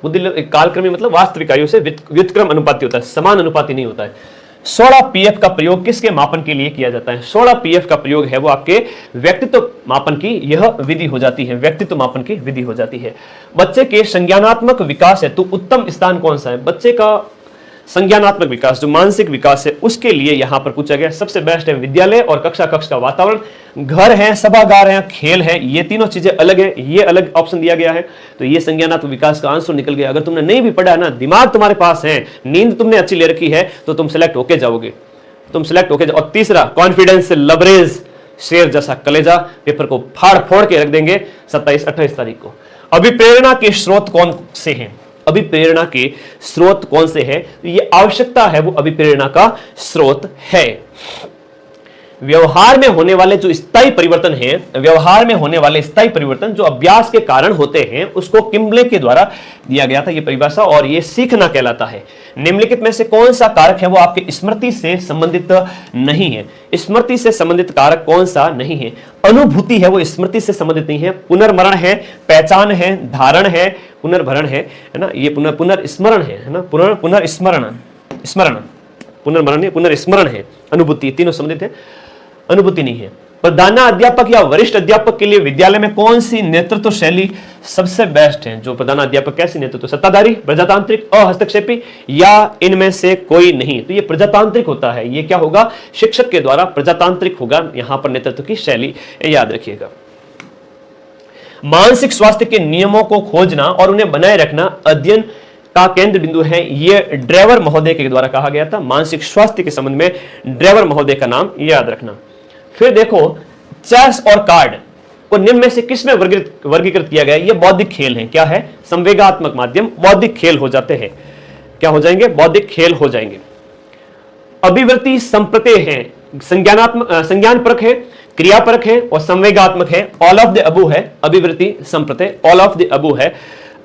कालक्रमी मतलब वास्तविक आयु से व्युत्क्रम अनुपाती होता है, समान अनुपाती नहीं होता है। 16 पीएफ का प्रयोग किसके मापन के लिए किया जाता है? 16 पीएफ का प्रयोग है वो आपके व्यक्तित्व मापन की यह विधि हो जाती है, व्यक्तित्व मापन की विधि हो जाती है। बच्चे के संज्ञानात्मक विकास है तो उत्तम स्थान कौन सा है? बच्चे का संज्ञानात्मक विकास, जो मानसिक विकास है, उसके लिए यहां पर पूछा गया सबसे बेस्ट है विद्यालय और कक्षा कक्ष का वातावरण, घर है, सभागार है, खेल है, ये तीनों चीजें अलग है, ये अलग ऑप्शन दिया गया है। तो ये संज्ञानात्मक विकास का आंसर निकल गया। अगर तुमने नहीं भी पढ़ा है ना, दिमाग तुम्हारे पास है, नींद तुमने अच्छी ले रखी है, तो तुम सिलेक्ट होके जाओगे, तुम सिलेक्ट होके जाओ। और तीसरा, कॉन्फिडेंस लबरेज, शेर जैसा कलेजा, पेपर को फाड़ फोड़ के रख देंगे 27-28 तारीख को। अभिप्रेरणा के स्रोत कौन से हैं? अभिप्रेरणा के स्रोत कौन से हैं? ये आवश्यकता है, वो अभिप्रेरणा का स्रोत है। व्यवहार में होने वाले जो स्थायी परिवर्तन हैं, व्यवहार में होने वाले स्थायी परिवर्तन जो अभ्यास के कारण होते हैं, उसको किम्बले के द्वारा दिया गया था ये परिभाषा, और ये सीखना कहलाता है। निम्नलिखित में से कौन सा कारक है वो आपके स्मृति से संबंधित नहीं है? स्मृति से संबंधित कारक कौन सा नहीं है? अनुभूति है, वो स्मृति से संबंधित नहीं है। पुनर्मरण है, पहचान है, धारण है, पुनर्भरण है ना, ये पुनर्स्मरण है ना, पुनर्स्मरण, स्मरण, पुनर्मरण है, पुनर्स्मरण है, अनुभूति, तीनों संबंधित है, अनुभूति नहीं है। प्रधानाध्यापक या वरिष्ठ अध्यापक के लिए विद्यालय में कौन सी नेतृत्व शैली सबसे बेस्ट है? जो प्रधानाध्यापक कैसी नेतृत्व? सत्ताधारी, प्रजातांत्रिक, अहस्तक्षेपी, या इनमें से कोई नहीं? तो ये प्रजातांत्रिक होता है। ये क्या होगा? शिक्षक के द्वारा प्रजातांत्रिक होगा यहां पर नेतृत्व की शैली, याद रखिएगा। मानसिक स्वास्थ्य के नियमों को खोजना और उन्हें बनाए रखना अध्ययन का केंद्र बिंदु है, यह ड्रेवर महोदय के द्वारा कहा गया था। मानसिक स्वास्थ्य के संबंध में ड्रेवर महोदय का नाम याद रखना। फिर देखो, चेस और कार्ड को निम्न में से किसमें वर्गीकृत किया गया? ये बौद्धिक खेल है। क्या है? संवेगात्मक माध्यम, बौद्धिक खेल हो जाते हैं। क्या हो जाएंगे? बौद्धिक खेल हो जाएंगे। अभिवृत्ति संप्रत्यय है, संज्ञान परक है, क्रिया परक है और संवेगात्मक है। ऑल ऑफ द अबू है अभिवृत्ति संप्रत्यय, ऑल ऑफ द अबू है।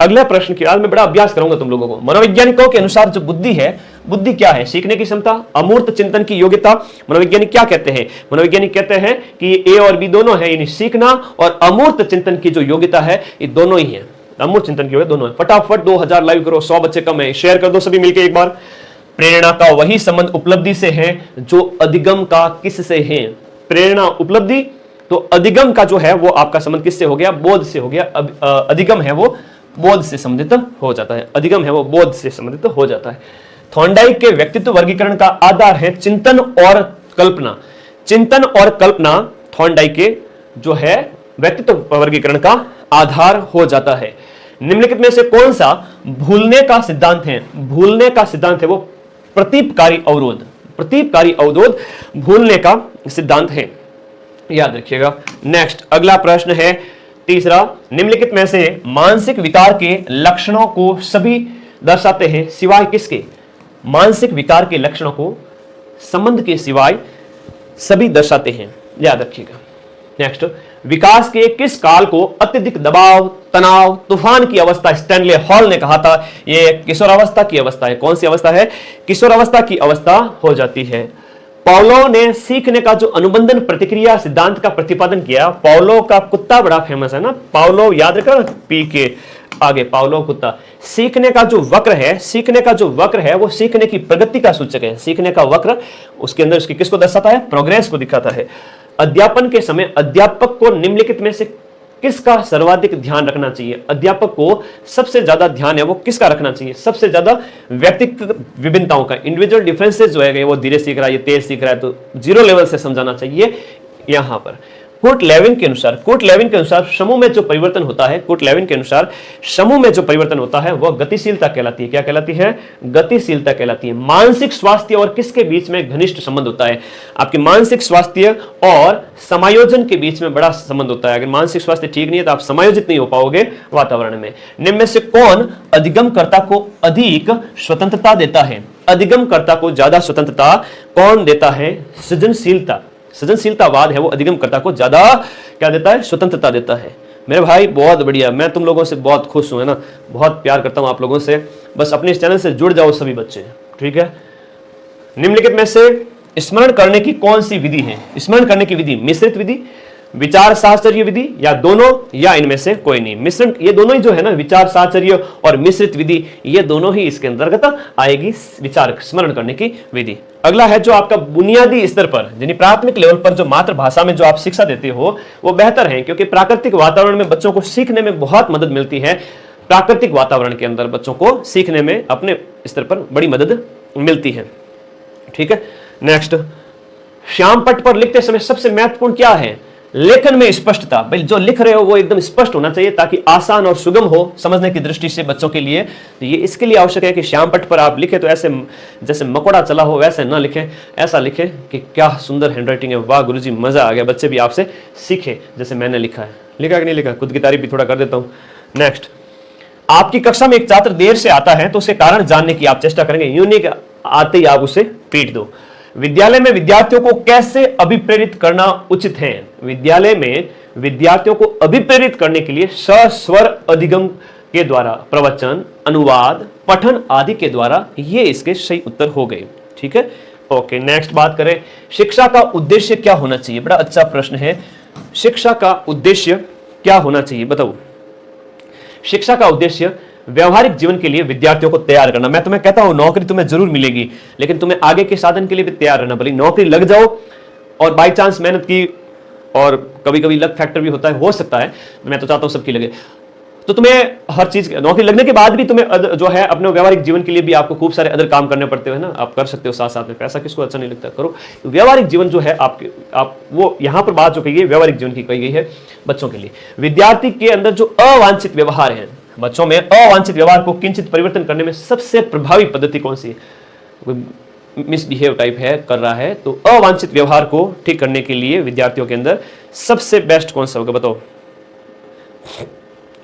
अगला प्रश्न की आज मैं बड़ा अभ्यास करूंगा तुम लोगों को। मनोवैज्ञानिकों के अनुसार जो बुद्धि है, बुद्धि क्या है? सीखने की क्षमता, अमूर्त चिंतन की योग्यता। मनोवैज्ञानिक क्या कहते हैं? मनोवैज्ञानिक कहते हैं कि ए और बी दोनों है, यानी सीखना और अमूर्त चिंतन की जो योग्यता है, ये दोनों ही है। अमूर्त चिंतन की योग्यता दोनों है। फटाफट 2000 लाइव करो, 100 बच्चे कम है, शेयर कर दो सभी मिलकर एक बार। प्रेरणा का वही संबंध उपलब्धि से है जो अधिगम का किससे है? प्रेरणा उपलब्धि, तो अधिगम का जो है वो आपका संबंध किससे हो गया? बोध से हो गया। अधिगम है वो बोध से संबंधित हो जाता है, अधिगम है वो बोध से संबंधित हो जाता है। थॉर्नडाइक के व्यक्तित्व वर्गीकरण का आधार है चिंतन और कल्पना। चिंतन और कल्पना थॉर्नडाइक के जो है व्यक्तित्व वर्गीकरण का आधार हो जाता है। निम्नलिखित में से कौन सा भूलने का सिद्धांत है? भूलने का सिद्धांत है वो प्रतीपकारी अवरोध, प्रतीपकारी अवरोध भूलने का सिद्धांत है, याद रखिएगा। नेक्स्ट अगला प्रश्न है तीसरा, निम्नलिखित में से मानसिक विकार के लक्षणों को सभी दर्शाते हैं सिवाय किसके? मानसिक विकार के लक्षणों को संबंध के सिवाय सभी दर्शाते हैं, याद रखिएगा। नेक्स्ट, विकास के किस काल को अत्यधिक दबाव, तनाव, तूफान की अवस्था स्टैनले हॉल ने कहा था यह किशोरावस्था की अवस्था है। कौन सी अवस्था है? किशोरावस्था की अवस्था हो जाती है। पाउलो ने सीखने का जो अनुबंधन प्रतिक्रिया सिद्धांत का प्रतिपादन किया। पाउलो का कुत्ता बड़ा फेमस है ना, पाउलो, याद रखना, पी के आगे पाउलो कुत्ता। सीखने का जो वक्र है, सीखने का जो वक्र है वो सीखने की प्रगति का सूचक है। सीखने का वक्र उसके अंदर उसकी किसको दर्शाता है? प्रोग्रेस को दिखाता है। अध्यापन के समय अध्यापक को निम्नलिखित में से किसका सर्वाधिक ध्यान रखना चाहिए? अध्यापक को सबसे ज्यादा ध्यान है वो किसका रखना चाहिए? सबसे ज्यादा व्यक्तिगत विभिन्नताओं का, इंडिविजुअल डिफरेंसेस जो है वो धीरे सीख रहा है, ये तेज सीख रहा है, तो 0 लेवल से समझाना चाहिए यहां पर। कुर्ट लेविन के अनुसार समूह में जो परिवर्तन होता है, कुर्ट लेविन के अनुसार समूह में जो परिवर्तन होता है वह गतिशीलता कहलाती है। क्या कहलाती है? गतिशीलता कहलाती है। मानसिक स्वास्थ्य और किसके बीच में घनिष्ठ संबंध होता है? आपके मानसिक स्वास्थ्य और समायोजन के बीच में बड़ा संबंध होता है। अगर मानसिक स्वास्थ्य ठीक नहीं है तो आप समायोजित नहीं हो पाओगे वातावरण में। निम्न में से कौन अधिगमकर्ता को अधिक स्वतंत्रता देता है? अधिगमकर्ता को ज्यादा स्वतंत्रता कौन देता है? सृजनशीलता। सृजनशीलतावाद है वो अधिगमकर्ता को ज्यादा क्या देता है, स्वतंत्रता देता है। मेरे भाई बहुत बढ़िया, मैं तुम लोगों से बहुत खुश हूं, है ना, बहुत प्यार करता हूं आप लोगों से। बस अपने इस चैनल से जुड़ जाओ सभी बच्चे, ठीक है। निम्नलिखित में से स्मरण करने की कौन सी विधि है? स्मरण करने की विधि मिश्रित विधि, विचार साहचर्य विधि, या दोनों, या इनमें से कोई नहीं। मिश्रण, ये दोनों ही जो है ना, विचार साहचर्य और मिश्रित विधि, ये दोनों ही इसके अंतर्गत आएगी, विचार स्मरण करने की विधि। अगला है जो आपका बुनियादी स्तर पर यानी प्राथमिक लेवल पर जो मातृभाषा में जो आप शिक्षा देते हो वो बेहतर है, क्योंकि प्राकृतिक वातावरण में बच्चों को सीखने में बहुत मदद मिलती है। प्राकृतिक वातावरण के अंदर बच्चों को सीखने में अपने स्तर पर बड़ी मदद मिलती है, ठीक है। नेक्स्ट, श्याम पट्ट पर लिखते समय सबसे महत्वपूर्ण क्या है? लेखन में स्पष्टता। भाई जो लिख रहे हो वो एकदम स्पष्ट होना चाहिए ताकि आसान और सुगम हो समझने की दृष्टि से बच्चों के लिए। तो ये इसके लिए आवश्यक है कि श्याम पट्ट पर आप लिखे तो ऐसे जैसे मकोड़ा चला हो वैसे ना लिखें, ऐसा लिखें कि क्या सुंदर हैंडराइटिंग है, वाह गुरुजी मजा आ गया, बच्चे भी आपसे सीखे जैसे मैंने लिखा है। लिखा कि नहीं लिखा? खुद की तारीफ भी थोड़ा कर देता हूं। नेक्स्ट, आपकी कक्षा में एक छात्र देर से आता है तो उसके कारण जानने की आप चेष्टा करेंगे, यूं नहीं आते ही आप उसे पीट दो। विद्यालय में विद्यार्थियों को कैसे अभिप्रेरित करना उचित है? विद्यालय में विद्यार्थियों को अभिप्रेरित करने के लिए सस्वर अधिगम के द्वारा, प्रवचन, अनुवाद, पठन आदि के द्वारा, ये इसके सही उत्तर हो गए, ठीक है। ओके, नेक्स्ट बात करें, शिक्षा का उद्देश्य क्या होना चाहिए? बड़ा अच्छा प्रश्न है। शिक्षा का उद्देश्य क्या होना चाहिए बताओ? शिक्षा का उद्देश्य व्यवहारिक जीवन के लिए विद्यार्थियों को तैयार करना। मैं तुम्हें कहता हूं नौकरी तुम्हें जरूर मिलेगी, लेकिन तुम्हें आगे के साधन के लिए भी तैयार रहना। भले नौकरी लग जाओ और बाई चांस मेहनत की, और कभी कभी लक फैक्टर भी होता है, हो सकता है, मैं तो चाहता हूं सबकी लगे, तो तुम्हें हर चीज नौकरी लगने के बाद भी तुम्हें जो है अपने व्यवहारिक जीवन के लिए भी आपको खूब सारे अदर काम करने पड़ते हैं ना। आप कर सकते हो साथ साथ में, पैसा किसको अच्छा नहीं लगता, करो। व्यवहारिक जीवन जो है आपके, आप वो यहां पर बात जो कही है व्यवहारिक जीवन की कही गई है बच्चों के लिए। विद्यार्थी के अंदर जो अवांछित व्यवहार है, बच्चों में अवांछित व्यवहार को किंचित परिवर्तन करने में सबसे प्रभावी पद्धति कौन सी है? कोई मिसबिहेव टाइप है कर रहा है, तो अवांछित व्यवहार को ठीक करने के लिए विद्यार्थियों के अंदर सबसे बेस्ट कौन सा होगा बताओ?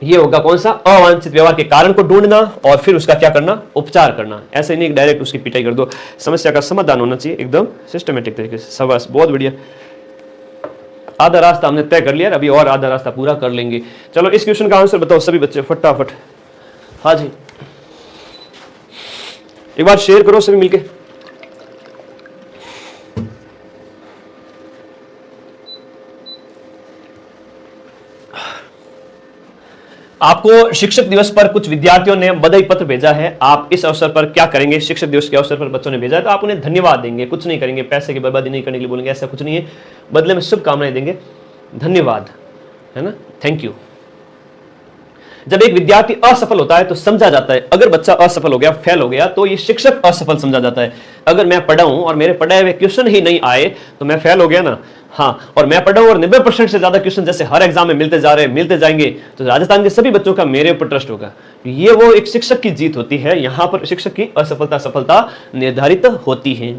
ये होगा कौन सा? अवांछित व्यवहार के कारण को ढूंढना और फिर उसका क्या करना? उपचार करना। ऐसे नहीं डायरेक्ट उसकी पिटाई कर दो, समस्या का समाधान होना चाहिए एकदम सिस्टमेटिक तरीके से। शाबाश, बहुत बढ़िया। आधा रास्ता हमने तय कर लिया, अभी और आधा रास्ता पूरा कर लेंगे। चलो इस क्वेश्चन का आंसर बताओ सभी बच्चे फटाफट। हाँ जी, एक बार शेयर करो सभी मिलके। आपको शिक्षक दिवस पर कुछ विद्यार्थियों ने बधाई पत्र भेजा है, आप इस अवसर पर क्या करेंगे? शिक्षक दिवस के अवसर पर बच्चों ने भेजा है तो आप उन्हें धन्यवाद देंगे, कुछ नहीं करेंगे, पैसे की बर्बादी नहीं करने के लिए बोलेंगे, ऐसा कुछ नहीं है, बदले में शुभकामनाएं देंगे, धन्यवाद, है ना, थैंक यू। जब एक विद्यार्थी असफल होता है तो समझा जाता है, अगर बच्चा असफल हो गया, फेल हो गया, तो ये शिक्षक असफल समझा जाता है। अगर मैं पढ़ा हूं और मेरे पढ़ाए हुए क्वेश्चन ही नहीं आए तो मैं फेल हो गया ना। हाँ, और मैं पढ़ा हूं और 90% से ज्यादा क्वेश्चन जैसे हर एग्जाम में मिलते जा रहे हैं, मिलते जाएंगे, तो राजस्थान के सभी बच्चों का मेरे ऊपर ट्रस्ट होगा। ये वो एक शिक्षक की जीत होती है, यहां पर शिक्षक की असफलता सफलता निर्धारित होती है।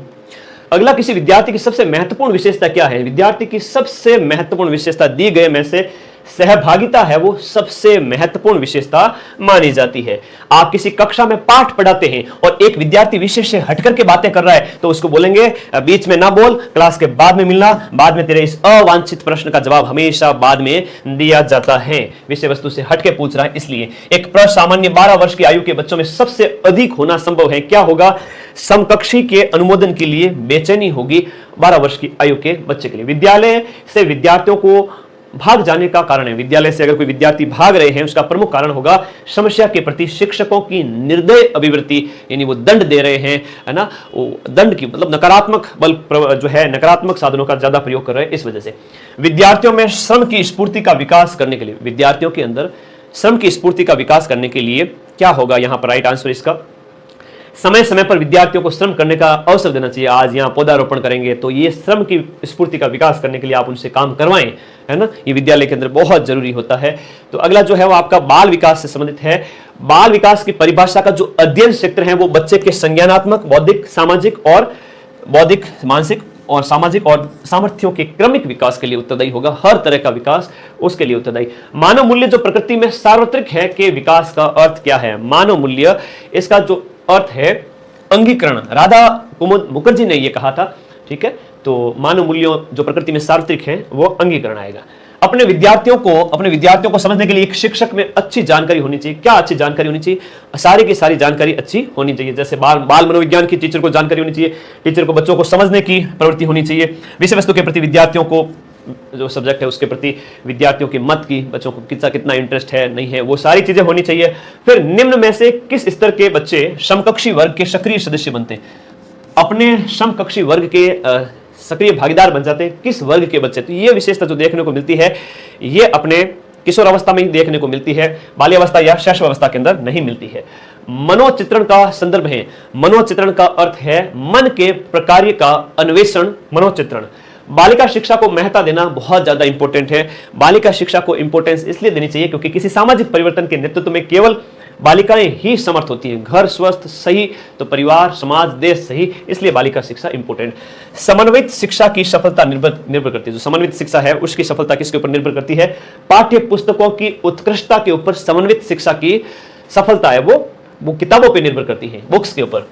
अगला, किसी विद्यार्थी की सबसे महत्वपूर्ण विशेषता क्या है? विद्यार्थी की सबसे महत्वपूर्ण विशेषता दी गए में से सहभागिता है, वो सबसे महत्वपूर्ण विशेषता मानी जाती है। आप किसी कक्षा में पाठ पढ़ाते हैं और एक विद्यार्थी विषय से हटकर के बातें कर रहा है तो उसको बोलेंगे बीच में ना बोल, क्लास के बाद में मिलना, बाद में तेरे इस अवांछित प्रश्न का जवाब हमेशा बाद में दिया जाता है। विषय वस्तु से हटके पूछ रहा है इसलिए। एक प्रसामान्य 12 वर्ष की आयु के बच्चों में सबसे अधिक होना संभव है, क्या होगा? समकक्षी के अनुमोदन के लिए बेचैनी होगी 12 वर्ष की आयु के बच्चे के लिए। विद्यालय से विद्यार्थियों को भाग जाने का कारण है, विद्यालय से अगर कोई विद्यार्थी भाग रहे हैं उसका प्रमुख कारण होगा समस्या के प्रति शिक्षकों की निर्दय अभिवृत्ति, यानी वो दंड दे रहे हैं, है ना, वो दंड की मतलब नकारात्मक बल जो है, नकारात्मक साधनों का ज्यादा प्रयोग कर रहे हैं। इस वजह से विद्यार्थियों में श्रम की स्फूर्ति का विकास करने के लिए, विद्यार्थियों के अंदर श्रम की स्फूर्ति का विकास करने के लिए क्या होगा? यहां पर राइट आंसर इसका समय समय पर विद्यार्थियों को श्रम करने का अवसर देना चाहिए। आज यहाँ पौधारोपण करेंगे तो ये श्रम की स्फूर्ति का विकास करने के लिए आप उनसे काम करवाएं, है ना, ये विद्यालय के अंदर बहुत जरूरी होता है। तो अगला जो है वो आपका बाल विकास से संबंधित है। बाल विकास की परिभाषा का जो अध्ययन क्षेत्र है वो बच्चे के संज्ञानात्मक, बौद्धिक, सामाजिक और बौद्धिक, मानसिक और सामाजिक और सामर्थ्यों के क्रमिक विकास के लिए उत्तरदायी होगा। हर तरह का विकास उसके लिए उत्तरदायी। मानव मूल्य जो प्रकृति में सार्वत्रिक है के विकास का अर्थ क्या है? मानव मूल्य, इसका जो अर्थ है अंगीकरण। राधा कुमुद मुखर्जी ने यह कहा था, ठीक है। तो मानव मूल्यों जो प्रकृति में सार्वत्रिक हैं वो अंगीकरण आएगा। अपने विद्यार्थियों को समझने के लिए एक शिक्षक में अच्छी जानकारी होनी चाहिए। क्या अच्छी जानकारी होनी चाहिए? सारी की सारी जानकारी अच्छी होनी चाहिए। जैसे बाल मनोविज्ञान की टीचर को जानकारी होनी चाहिए, टीचर को बच्चों को समझने की प्रवृत्ति होनी चाहिए, विषय वस्तु के प्रति विद्यार्थियों को जो सब्जेक्ट है उसके प्रति विद्यार्थियों की मत की, बच्चों को कितना इंटरेस्ट है नहीं है, वो सारी चीजें होनी चाहिए। फिर निम्न में से किस स्तर के बच्चे समकक्षी वर्ग के सक्रिय सदस्य बनते हैं? अपने समकक्षी वर्ग के सक्रिय भागीदार बन जाते हैं किस वर्ग के बच्चे? तो ये विशेषता जो देखने को मिलती है ये अपने किशोर अवस्था में ही देखने को मिलती है, बाल्यावस्था या शैशवावस्था के अंदर नहीं मिलती है। मनोचित्रण का संदर्भ है। मनोचित्रण का अर्थ है मन के प्रकार्य का अन्वेषण, मनोचित्रण। बालिका शिक्षा को महत्ता देना बहुत ज्यादा इंपॉर्टेंट है। बालिका शिक्षा को इंपॉर्टेंस इसलिए देनी चाहिए क्योंकि किसी सामाजिक परिवर्तन के नेतृत्व में केवल बालिकाएं ही समर्थ होती हैं। घर स्वस्थ सही तो परिवार, समाज, देश सही, इसलिए बालिका शिक्षा इंपॉर्टेंट। समन्वित शिक्षा की सफलता निर्भर करती है। जो समन्वित शिक्षा है उसकी सफलता किसके ऊपर निर्भर करती है? पाठ्य पुस्तकों की उत्कृष्टता के ऊपर समन्वित शिक्षा की सफलता है वो किताबों पर निर्भर करती है, बुक्स के ऊपर।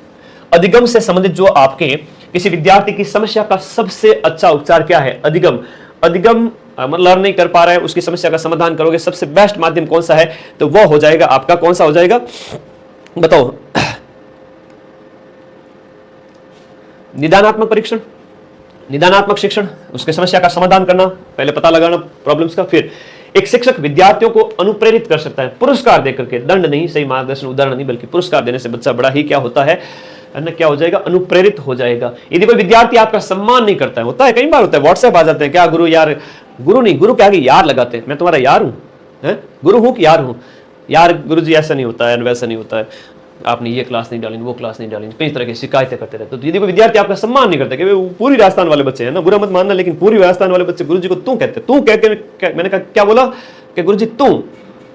अधिगम से संबंधित जो आपके किसी विद्यार्थी की समस्या का सबसे अच्छा उपचार क्या है? अधिगम लर्न नहीं कर पा रहा है, उसकी समस्या का समाधान करोगे, सबसे बेस्ट माध्यम कौन सा है? तो वो हो जाएगा आपका, कौन सा हो जाएगा बताओ? निदानात्मक परीक्षण, निदानात्मक शिक्षण, उसकी समस्या का समाधान करना, पहले पता लगाना प्रॉब्लम्स का। फिर एक शिक्षक विद्यार्थियों को अनुप्रेरित कर सकता है पुरस्कार देकर के, दंड नहीं, सही मार्गदर्शन उदाहरण नहीं, बल्कि पुरस्कार देने से बच्चा बड़ा ही क्या होता है ना, क्या हो जाएगा? अनुप्रेरित हो जाएगा। यदि कोई विद्यार्थी आपका सम्मान नहीं करता है, होता है कई बार होता है, व्हाट्सएप आ जाते हैं, क्या गुरु यार, गुरु नहीं, गुरु के आगे यार लगाते हैं, मैं तुम्हारा यार हूं, गुरु हूं कि यार हूं? यार गुरु जी ऐसा नहीं होता है, वैसा नहीं होता है, आपने ये क्लास नहीं डाली, वो क्लास नहीं डाली, कई तरह की शिकायतें करते रहते। तो यदि कोई विद्यार्थी आपका सम्मान नहीं करता, कि पूरी राजस्थान वाले बच्चे हैं ना, बुरा मत मानना, लेकिन पूरी राजस्थान वाले बच्चे गुरु जी को तू कहते, तू कह के मैंने कहा क्या बोला कि गुरु जी तू,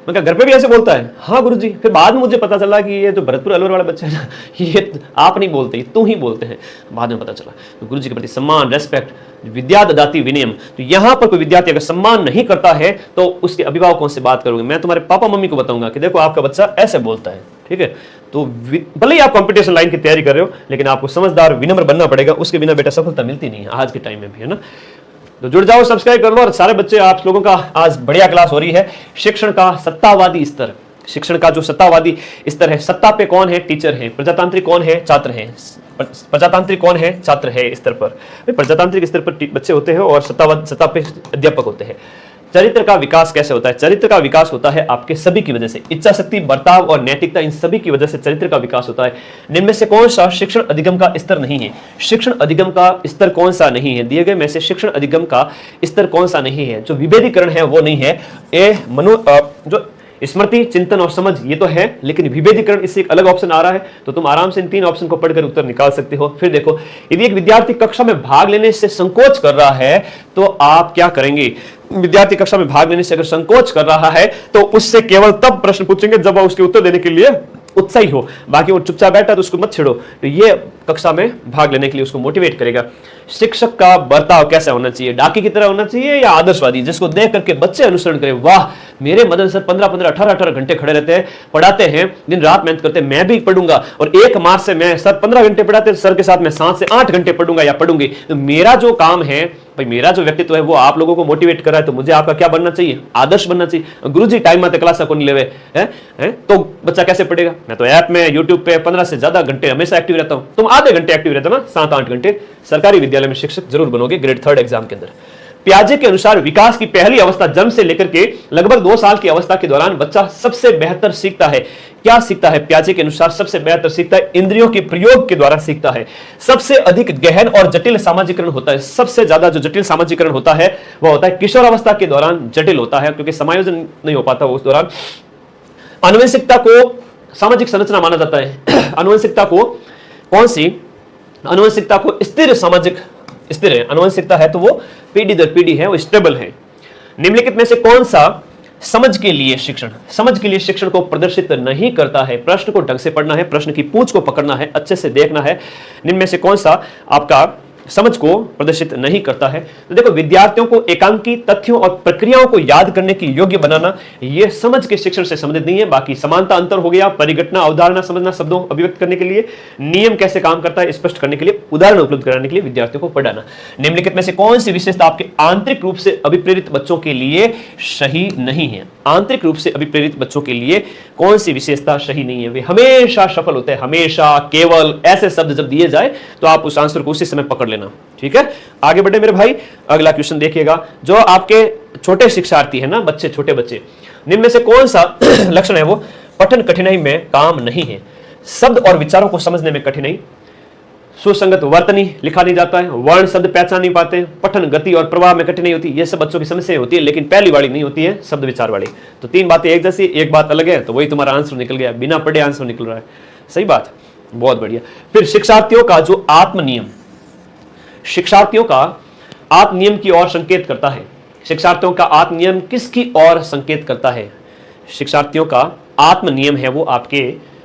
मैं कहा घर पे भी ऐसे बोलता है? हाँ गुरु जी। फिर बाद में मुझे पता चला कि ये जो भरतपुर अलवर वाले बच्चे हैं ना, ये आप नहीं बोलते, तू ही बोलते हैं, बाद में पता चला। तो गुरु जी के प्रति सम्मान, रेस्पेक्ट, विद्या ददाति विनयम। तो यहां पर कोई विद्यार्थी अगर सम्मान नहीं करता है तो उसके अभिभावकों से बात करोगे, मैं तुम्हारे पापा मम्मी को बताऊंगा कि देखो आपका बच्चा ऐसे बोलता है, ठीक है। तो भले ही आप कंपटीशन लाइन की तैयारी कर रहे हो, लेकिन आपको समझदार विनम्र बनना पड़ेगा, उसके बिना बेटा सफलता मिलती नहीं है आज के टाइम में भी, है ना। तो जुड़ जाओ, सब्सक्राइब कर लो। और सारे बच्चे, आप लोगों का आज बढ़िया क्लास हो रही है। शिक्षण का सत्तावादी स्तर, शिक्षण का जो सत्तावादी स्तर है, सत्ता पे कौन है? टीचर है। प्रजातांत्रिक कौन है? छात्र है। प्रजातांत्रिक कौन है? छात्र है। स्तर पर प्रजातांत्रिक स्तर पर बच्चे होते हैं और सत्ता पे अध्यापक होते हैं। चरित्र का विकास कैसे होता है? चरित्र का विकास होता है आपके सभी की वजह से, इच्छा शक्ति, बर्ताव और नैतिकता, इन सभी की वजह से चरित्र का विकास होता है। निम्न में से कौन सा शिक्षण अधिगम का स्तर नहीं है? शिक्षण अधिगम का स्तर कौन सा नहीं है? दिए गए में से शिक्षण अधिगम का स्तर कौन सा नहीं है? जो विभेदीकरण है वो नहीं है। जो स्मृति, चिंतन और समझ ये तो है, लेकिन विभेदीकरण इससे एक अलग ऑप्शन आ रहा है, तो तुम आराम से इन 3 ऑप्शन को पढ़कर उत्तर निकाल सकते हो। फिर देखो, यदि एक विद्यार्थी कक्षा में भाग लेने से संकोच कर रहा है तो आप क्या करेंगे? विद्यार्थी कक्षा में भाग लेने से अगर संकोच कर रहा है तो उससे केवल तब प्रश्न पूछेंगे जब वह उसके उत्तर देने के लिए उत्साही हो, बाकी वो चुपचाप बैठा तो उसको मत छेड़ो। तो ये कक्षा में भाग लेने के लिए उसको मोटिवेट करेगा। शिक्षक का बर्ताव कैसा होना चाहिए? डाकी की तरह होना चाहिए या आदर्शवादी, जिसको देख करके बच्चे अनुसरण करें? वाह, मेरे मदन सर 15-15, 18-18 घंटे खड़े रहते हैं, पढ़ाते हैं, दिन रात मेहनत करते हैं, मैं भी पढ़ूंगा। और 1 मार्च से मैं सर 15 घंटे पढ़ाते, सर के साथ मैं 7 से 8 घंटे पढ़ूंगा या पढ़ूंगी। तो मेरा जो काम है भाई, मेरा जो व्यक्तित्व है वो आप लोगों को मोटिवेट कर रहा है, तो मुझे आपका क्या बनना चाहिए? आदर्श बनना चाहिए। गुरु जी टाइम आते क्लास को नहीं लेवे है तो बच्चा कैसे पढ़ेगा? मैं तो ऐप में, यूट्यूब पे 15 से ज्यादा घंटे हमेशा एक्टिव रहता हूं। तुम आधे घंटे एक्टिव रहते हो ना, 7-8 घंटे सरकारी विद्यालय में शिक्षक जरूर बनोगे ग्रेड 3 एग्जाम के अंदर। पियाजे के अनुसार विकास की पहली अवस्था जन्म से लेकर के लगभग 2 साल की अवस्था के दौरान बच्चा सबसे बेहतर सीखता है। क्या सीखता है? पियाजे के अनुसार सबसे बेहतर सीखता है इंद्रियों के प्रयोग के द्वारा सीखता है। सबसे अधिक गहन और जटिल सामाजिकरण होता है, सबसे ज्यादा जो जटिल सामाजिकरण होता है वह होता है किशोर अवस्था के दौरान जटिल होता है, क्योंकि समायोजन नहीं हो पाता उस दौरान। आनुवंशिकता को सामाजिक संरचना माना जाता है। आनुवंशिकता को कौन सी? आनुवंशिकता को स्थिर सामाजिक, स्थिर है आनुवंशिकता है तो वो पीढ़ी दर पीढ़ी है, वो स्टेबल है। निम्नलिखित में से कौन सा समझ के लिए शिक्षण को प्रदर्शित नहीं करता है? प्रश्न को ढंग से पढ़ना है, प्रश्न की पूंछ को पकड़ना है, अच्छे से देखना है। निम्न में से कौन सा आपका समझ को प्रदर्शित नहीं करता है। तो देखो, विद्यार्थियों को एकांकी तथ्यों और प्रक्रियाओं को याद करने की योग्य बनाना, यह समझ के शिक्षण से संबंधित नहीं है। बाकी समानता अंतर हो गया, परिघटना अवधारणा समझना, शब्दों अभिव्यक्त करने के लिए, नियम कैसे काम करता है स्पष्ट करने के लिए, उदाहरण उपलब्ध कराने के लिए विद्यार्थियों को पढ़ाना। निम्नलिखित में से कौन सी विशेषता आपके आंतरिक रूप से अभिप्रेरित बच्चों के लिए सही नहीं है? आंतरिक रूप से अभिप्रेरित बच्चों के लिए कौन सी विशेषता सही नहीं है? वे हमेशा सफल होते हैं, हमेशा, केवल, ऐसे शब्द जब दिए जाए तो आप उस आंसर को उसी समय पकड़ लेना। ठीक है, आगे बढ़े मेरे भाई। अगला क्वेश्चन देखिएगा, जो आपके छोटे शिक्षार्थी है ना, बच्चे, छोटे बच्चे, निम्न में से कौन सा लक्षण है वो पठन कठिनाई में काम नहीं है? शब्द और विचारों को समझने में कठिनाई, सुसंगत वर्तनी लिखा नहीं जाता है, वर्ण शब्द पहचान नहीं पाते, पठन गति और प्रवाह में कठिनाई होती है। ये सब बच्चों की समस्या होती है, लेकिन पहली वाली नहीं होती है, शब्द विचार वाली। तो तीन बातें एक जैसी, एक बात अलग है, तो वही तुम्हारा आंसर निकल गया, बिना पढ़े आंसर निकल रहा है। सही बात, बहुत बढ़िया। फिर शिक्षार्थियों का जो आत्मनियम, शिक्षार्थियों का आत्मनियम की ओर संकेत करता है। शिक्षार्थियों का आत्मनियम किसकी ओर संकेत करता है? शिक्षार्थियों का आत्मनियम है वो आपके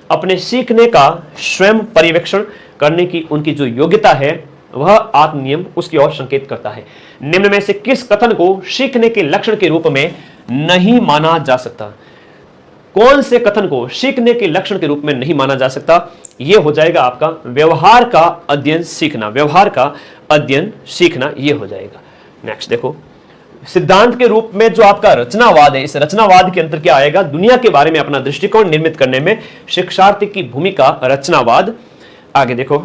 अपने सीखने का स्वयं पर्यवेक्षण करने की उनकी जो योग्यता है, वह आत्मनियम उसकी ओर संकेत करता है। निम्न में से किस कथन को सीखने के लक्षण के रूप में नहीं माना जा सकता? कौन से कथन को सीखने के लक्षण के रूप में नहीं माना जा सकता? यह हो जाएगा आपका व्यवहार का अध्ययन सीखना, व्यवहार का अध्ययन सीखना, यह हो जाएगा। नेक्स्ट देखो, सिद्धांत के रूप में जो आपका रचनावाद है, इस रचनावाद के अंतर क्या आएगा? दुनिया के बारे में अपना दृष्टिकोण निर्मित करने में शिक्षार्थी की भूमिका, रचनावाद। आगे देखो,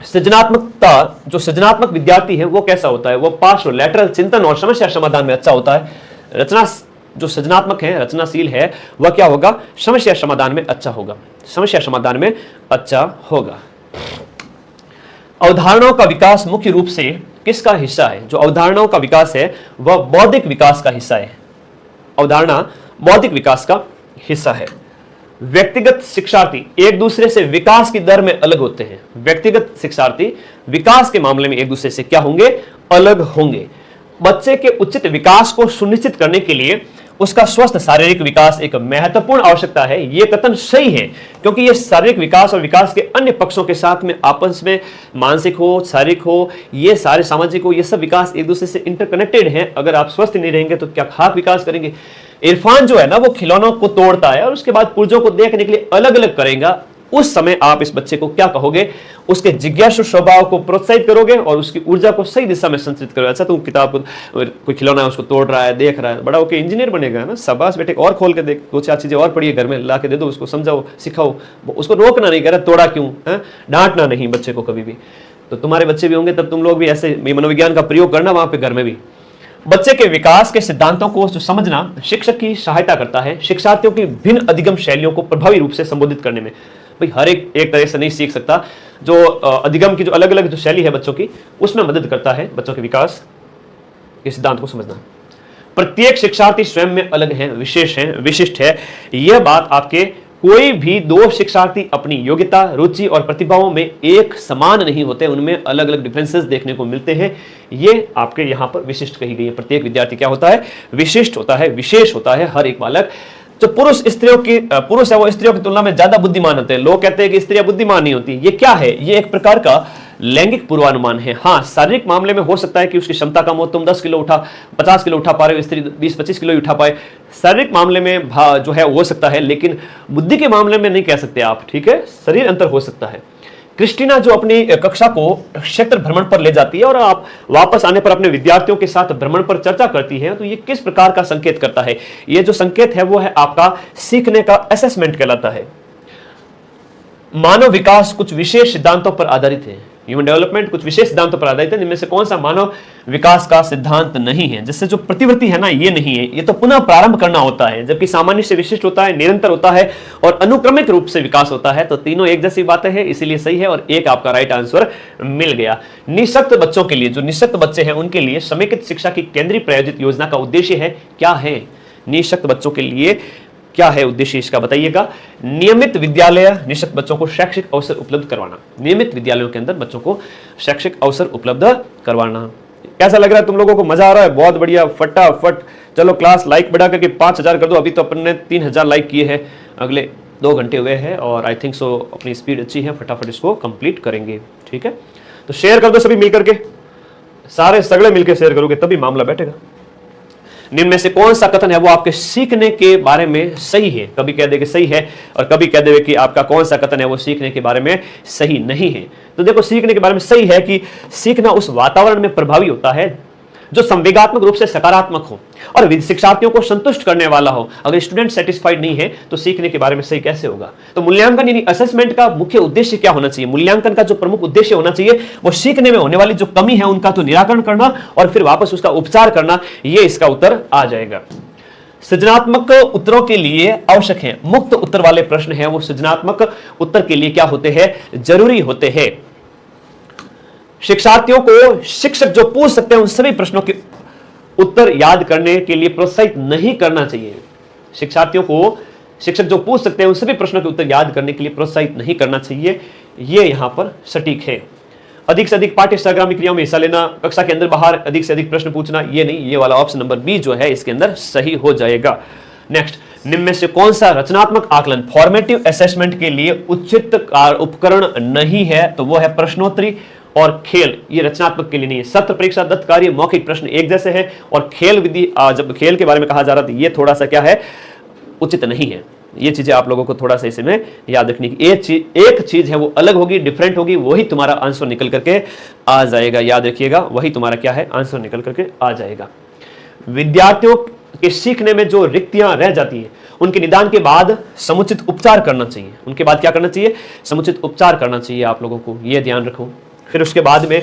सृजनात्मकता, जो सृजनात्मक विद्यार्थी है वो कैसा होता है? वो पार्श्व लैटरल चिंतन और समस्या समाधान में अच्छा होता है। रचना, जो सृजनात्मक है, रचनाशील है, वह क्या होगा? समस्या समाधान में अच्छा होगा, समस्या समाधान में अच्छा होगा। अवधारणाओं का विकास मुख्य रूप से किसका हिस्सा है? जो अवधारणाओं का विकास है वह बौद्धिक विकास का हिस्सा है। अवधारणा बौद्धिक विकास का हिस्सा है। व्यक्तिगत शिक्षार्थी एक दूसरे से विकास की दर में अलग होते हैं। व्यक्तिगत शिक्षार्थी विकास के मामले में एक दूसरे से क्या होंगे? अलग होंगे। बच्चे के उचित विकास को सुनिश्चित करने के लिए उसका स्वस्थ शारीरिक विकास एक महत्वपूर्ण आवश्यकता है। यह कथन सही है, क्योंकि यह शारीरिक विकास और विकास के अन्य पक्षों के साथ में आपस में, मानसिक हो, शारीरिक हो, ये सारे सामाजिक हो, ये सब विकास एक दूसरे से इंटरकनेक्टेड हैं। अगर आप स्वस्थ नहीं रहेंगे तो क्या खाक विकास करेंगे? इरफान जो है ना, वो खिलौनों को तोड़ता है और उसके बाद पुर्जों को देखने के लिए अलग अलग करेगा। उस समय आप इस बच्चे को क्या कहोगे? उसके जिज्ञासु स्वभाव को प्रोत्साहित करोगे और उसकी ऊर्जा को सही दिशा में संचित करोगे। अच्छा, तुम किताब को, कोई खिलौना है उसको तोड़ रहा है, देख रहा है, बड़ा होकर इंजीनियर बनेगा ना, शाबाश बेटे, और खोल के देख, दो चार चीजें और पढ़िए, घर में ला के दे दो, उसको समझाओ, सिखाओ, उसको रोकना नहीं, कह रहा तोड़ा क्यों, डांटना नहीं बच्चे को कभी भी। तो तुम्हारे बच्चे भी होंगे तब तुम लोग भी ऐसे मनोविज्ञान का प्रयोग करना वहां पे घर में भी। बच्चे के विकास के सिद्धांतों को जो समझना शिक्षक की सहायता करता है शिक्षार्थियों की भिन्न अधिगम शैलियों को प्रभावी रूप से संबोधित करने में। भाई हर एक तरह से नहीं सीख सकता, जो अधिगम की जो अलग अलग जो शैली है बच्चों की, उसमें मदद करता है बच्चों के विकास के सिद्धांत को समझना। प्रत्येक शिक्षार्थी स्वयं में अलग है, विशेष है, विशिष्ट है। यह बात आपके कोई भी दो शिक्षार्थी अपनी योग्यता, रुचि और प्रतिभाओं में एक समान नहीं होते, उनमें अलग अलग डिफरेंसेस देखने को मिलते हैं। ये आपके यहाँ पर विशिष्ट कही गई है। प्रत्येक विद्यार्थी क्या होता है? विशिष्ट होता है, विशेष होता है। हर एक बालक, जो पुरुष है वो स्त्रियों की तुलना में ज्यादा बुद्धिमान होते हैं। लोग कहते हैं कि स्त्रियां बुद्धिमान नहीं होती। ये क्या है? ये एक प्रकार का लैंगिक पूर्वानुमान है। हाँ, शारीरिक मामले में हो सकता है कि उसकी क्षमता कम हो, तुम 10 किलो उठा, 50 किलो उठा पा रहे हो, स्त्री 20-25 किलो ही उठा पाए। शारीरिक मामले में जो है हो सकता है, लेकिन बुद्धि के मामले में नहीं कह सकते आप। ठीक है, शरीर अंतर हो सकता है। क्रिस्टीना जो अपनी कक्षा को क्षेत्र भ्रमण पर ले जाती है और आप वापस आने पर अपने विद्यार्थियों के साथ भ्रमण पर चर्चा करती है, तो ये किस प्रकार का संकेत करता है? ये जो संकेत है वो है आपका सीखने का असेसमेंट कहलाता है। मानव विकास कुछ विशेष सिद्धांतों पर आधारित है। ह्यूमन डेवलपमेंट कुछ विशेष सिद्धांतों पर आधारित है, जिनमें से कौन सा मानव विकास का सिद्धांत नहीं है? जिससे जो प्रतिवृत्ति है ना, ये नहीं है, ये तो पुनः प्रारंभ करना होता है, जबकि सामान्य से विशिष्ट होता है, निरंतर होता है और अनुक्रमिक रूप से विकास होता है। तो तीनों एक जैसी बातें हैं, इसीलिए सही है और एक आपका राइट आंसर मिल गया। निःशक्त बच्चों के लिए, जो निःशक्त बच्चे हैं उनके लिए समेकित शिक्षा की केंद्रीय प्रायोजित योजना का उद्देश्य है क्या है? निःशक्त बच्चों के लिए क्या है उद्देश्य इसका, बताइएगा। नियमित विद्यालय निःशक्त बच्चों को शैक्षिक अवसर उपलब्ध करवाना। नियमित विद्यालयों के अंदर बच्चों को शैक्षिक अवसर उपलब्ध करवाना। कैसा लग रहा है तुम लोगों को? मजा आ रहा है? बहुत बढ़िया, फटाफट चलो क्लास लाइक बढ़ा करके 5000 कर दो। अभी तो अपन ने 3000 लाइक किए हैं, अगले 2 घंटे हुए हैं और आई थिंक सो अपनी स्पीड अच्छी है, फटाफट इसको कंप्लीट करेंगे। ठीक है, तो शेयर कर दो सभी मिलकर के, सारे सगड़े मिलकर शेयर करोगे तभी मामला बैठेगा। निम्न में से कौन सा कथन है वो आपके सीखने के बारे में सही है? कभी कह दे कि सही है और कभी कह दे कि आपका कौन सा कथन है वो सीखने के बारे में सही नहीं है। तो देखो, सीखने के बारे में सही है कि सीखना उस वातावरण में प्रभावी होता है जो संवेगात्मक रूप से सकारात्मक हो और शिक्षार्थियों को संतुष्ट करने वाला हो। अगर स्टूडेंट सेटिस्फाइड नहीं है तो सीखने के बारे में सही कैसे होगा? तो मूल्यांकन यानी असेसमेंट का मुख्य उद्देश्य क्या होना चाहिए? मूल्यांकन का जो प्रमुख उद्देश्य होना चाहिए वो सीखने में होने वाली जो कमी है उनका तो निराकरण करना और फिर वापस उसका उपचार करना, ये इसका उत्तर आ जाएगा। सृजनात्मक उत्तरों के लिए आवश्यक है, मुक्त उत्तर वाले प्रश्न है वो सृजनात्मक उत्तर के लिए क्या होते हैं? जरूरी होते हैं। शिक्षार्थियों को शिक्षक जो पूछ सकते हैं उन सभी प्रश्नों के उत्तर याद करने के लिए प्रोत्साहित नहीं करना चाहिए। शिक्षार्थियों को शिक्षक जो पूछ सकते हैं उन सभी प्रश्नों के उत्तर याद करने के लिए प्रोत्साहित नहीं करना चाहिए, ये यहां पर सटीक है। अधिक से अधिक पाठ्य सहगामी क्रियाओं में हिस्सा लेना, कक्षा के अंदर बाहर अधिक से अधिक प्रश्न पूछना, ये नहीं, ये वाला ऑप्शन नंबर बी जो है इसके अंदर सही हो जाएगा। नेक्स्ट, निम्न में से कौन सा रचनात्मक आकलन फॉर्मेटिव असेसमेंट के लिए उचित उपकरण नहीं है? तो वो है प्रश्नोत्तरी और खेल। ये रचनात्मक के लिए नहीं है। सत्र परीक्षा, दत्त कार्य, मौखिक प्रश्न एक जैसे है और खेल विधि, जब खेल के बारे में कहा जा रहा था, ये थोड़ा सा क्या है, उचित नहीं है। ये चीजें आप लोगों को थोड़ा सा इसमें याद रखनी की। एक चीज है वो अलग होगी, डिफरेंट होगी, वही तुम्हारा आंसर निकल करके आ जाएगा। याद रखिएगा, वही तुम्हारा क्या है, आंसर निकल करके आ जाएगा। विद्यार्थियों के सीखने में जो रिक्तियां रह जाती है उनके निदान के बाद समुचित उपचार करना चाहिए। उनके बाद क्या करना चाहिए? समुचित उपचार करना चाहिए आप लोगों को, ये ध्यान रखो। फिर उसके बाद में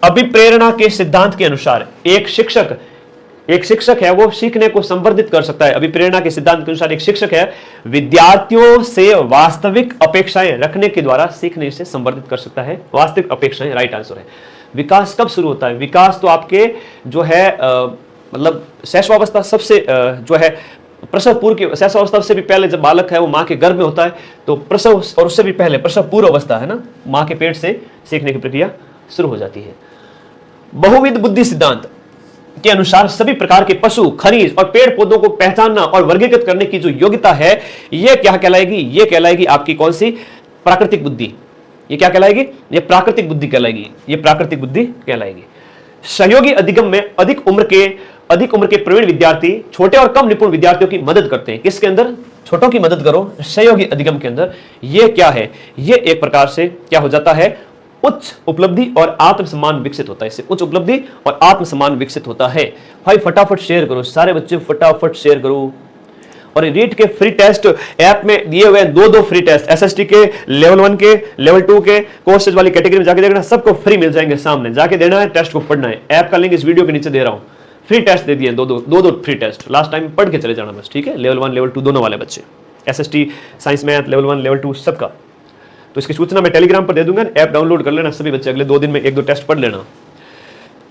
अभिप्रेरणा के सिद्धांत के अनुसार एक शिक्षक है वो सीखने को संवर्धित कर सकता है। अभिप्रेरणा के सिद्धांत के अनुसार एक शिक्षक है विद्यार्थियों से वास्तविक अपेक्षाएं रखने के द्वारा सीखने से संवर्धित कर सकता है। वास्तविक अपेक्षाएं राइट आंसर है। विकास कब शुरू होता है? विकास तो आपके जो है मतलब शैशवावस्था सबसे जो है प्रसव पूर्व की शैशवावस्था से भी पहले जब बालक है वो मां के गर्भ में होता है तो प्रसव, और उससे भी पहले प्रसव पूर्व अवस्था है ना, मां के पेट से सीखने की प्रक्रिया शुरू हो जाती है। बहुविध बुद्धि सिद्धांत के अनुसार सभी प्रकार के पशु, खनिज और पेड़ पौधों को पहचानना और वर्गीकृत करने की जो योग्यता है यह क्या कहलाएगी? ये कहलाएगी आपकी कौन सी? प्राकृतिक बुद्धि। ये क्या कहलाएगी? ये प्राकृतिक बुद्धि कहलाएगी। ये प्राकृतिक बुद्धि कहलाएगी। सहयोगी अधिगम में अधिक उम्र के प्रवीण विद्यार्थी छोटे और कम निपुण विद्यार्थियों की मदद करते हैं। किसके अंदर? छोटों की मदद करो, सहयोगी अधिगम के अंदर। ये क्या है? ये एक प्रकार से क्या हो जाता है? उच्च उपलब्धि और आत्मसम्मान विकसित होता है। इससे उच्च उपलब्धि और आत्मसम्मान विकसित होता है। भाई फटाफट शेयर करो, सारे बच्चे फटाफट शेयर करो। और रीट के फ्री टेस्ट ऐप में दिए हुए दो फ्री टेस्ट, एसएसटी के लेवल 1 के, लेवल 2 के कोर्सेज वाली कैटेगरी में जाके देखना, सबको फ्री मिल जाएंगे। सामने जाके देना है, टेस्ट को पढ़ना है। ऐप का लिंक इस वीडियो के नीचे दे रहा हूं। फ्री टेस्ट दे दिए, दो फ्री टेस्ट। लास्ट टाइम पढ़ के चले जाना बस, ठीक है? लेवल 1 लेवल 2 दोनों वाले बच्चे, SST, science math, level 1 level 2 सबका। तो इसकी सूचना मैं टेलीग्राम पर दे दूंगा, ऐप डाउनलोड कर लेना सभी बच्चे। अगले 2 दिन में 1-2 टेस्ट पढ़ लेना।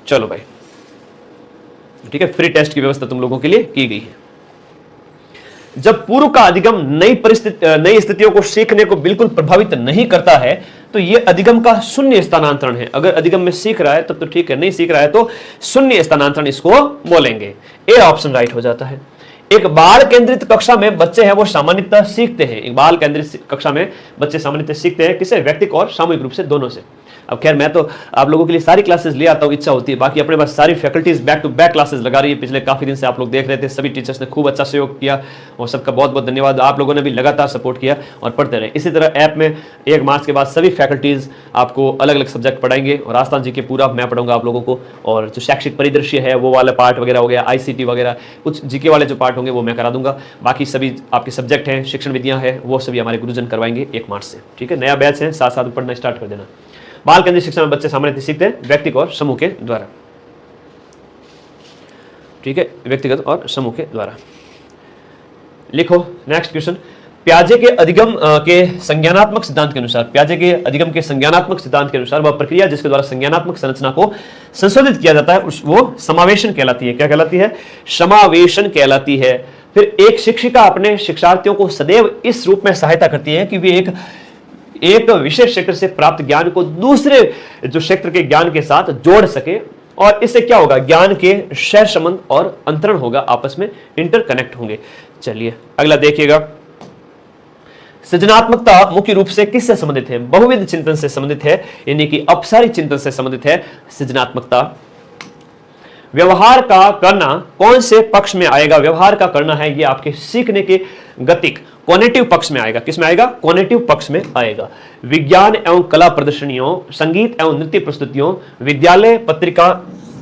चलो भाई, ठीक है? फ्री टेस्ट की व्यवस्था तुम लोगों के लिए की गई है। जब पूर्व का अधिगम नई स्थितियों को सीखने को बिल्कुल प्रभावित नहीं करता है तो यह अधिगम का शून्य स्थानांतरण है। अगर अधिगम में सीख रहा है तब तो ठीक है, नहीं सीख रहा है तो शून्य स्थानांतरण इसको बोलेंगे। ए ऑप्शन राइट हो जाता है। एक बाल केंद्रित कक्षा में बच्चे हैं वो सामान्यतः सीखते हैं। एक बाल केंद्रित कक्षा में बच्चे सामान्यतः सीखते हैं किसे? व्यक्तिगत और सामूहिक रूप से, दोनों से। अब खैर मैं तो आप लोगों के लिए सारी क्लासेस ले आता हूं, इच्छा होती है। बाकी अपने पास सारी faculties back to back classes लगा रही है। पिछले काफी दिन से आप लोग देख रहे थे, सभी टीचर्स ने खूब अच्छा सहयोग किया और सबका बहुत बहुत धन्यवाद। आप लोगों ने भी लगातार सपोर्ट किया और पढ़ते रहे। इसी तरह ऐप में 1 मार्च के बाद सभी फैकल्टीज आपको अलग अलग सब्जेक्ट पढ़ाएंगे और आस्थान जी के पूरा मैं पढ़ाऊंगा आप लोगों को। और जो शैक्षिक परिदृश्य है वो वाला पार्ट वगैरह हो गया, ICT वगैरह, कुछ जीके वाले जो पार्ट होंगे वो मैं करा दूंगा। बाकी सभी आपके सब्जेक्ट हैं, शिक्षण विधियां हैं, वो सभी हमारे गुरुजन करवाएंगे 1 मार्च से, ठीक है? नया बैच है, साथ साथ पढ़ना स्टार्ट कर देना। बाल केंद्रित शिक्षा में बच्चे सामान्य सीखते हैं व्यक्तिगत और समूह के द्वारा, ठीक है? व्यक्तिगत और समूह के द्वारा। लिखो नेक्स्ट क्वेश्चन। प्याजे के अधिगम के संज्ञानात्मक सिद्धांत के अनुसार, प्याजे के अधिगम के संज्ञानात्मक सिद्धांत के अनुसार वह प्रक्रिया जिसके द्वारा संज्ञानात्मक संरचना को संशोधित किया जाता है वो समावेशन कहलाती है। क्या कहलाती है? समावेशन कहलाती है। फिर एक शिक्षिका अपने शिक्षार्थियों को सदैव इस रूप में सहायता करती है कि वे एक विशेष क्षेत्र से प्राप्त ज्ञान को दूसरे जो क्षेत्र के ज्ञान के साथ जोड़ सके और इससे क्या होगा? ज्ञान के सहज संबंध और अंतरण होगा, आपस में इंटरकनेक्ट होंगे। चलिए अगला देखिएगा। सृजनात्मकता मुख्य रूप से किससे संबंधित है? बहुविध चिंतन से संबंधित है, यानी कि अपसारी चिंतन से संबंधित है सृजनात्मकता। व्यवहार का करना कौन से पक्ष में आएगा? व्यवहार का करना है ये आपके सीखने के गतिक कॉग्निटिव पक्ष में आएगा। किस में आएगा? कॉग्निटिव पक्ष में आएगा। विज्ञान एवं कला प्रदर्शनियों, संगीत एवं नृत्य प्रस्तुतियों, विद्यालय पत्रिका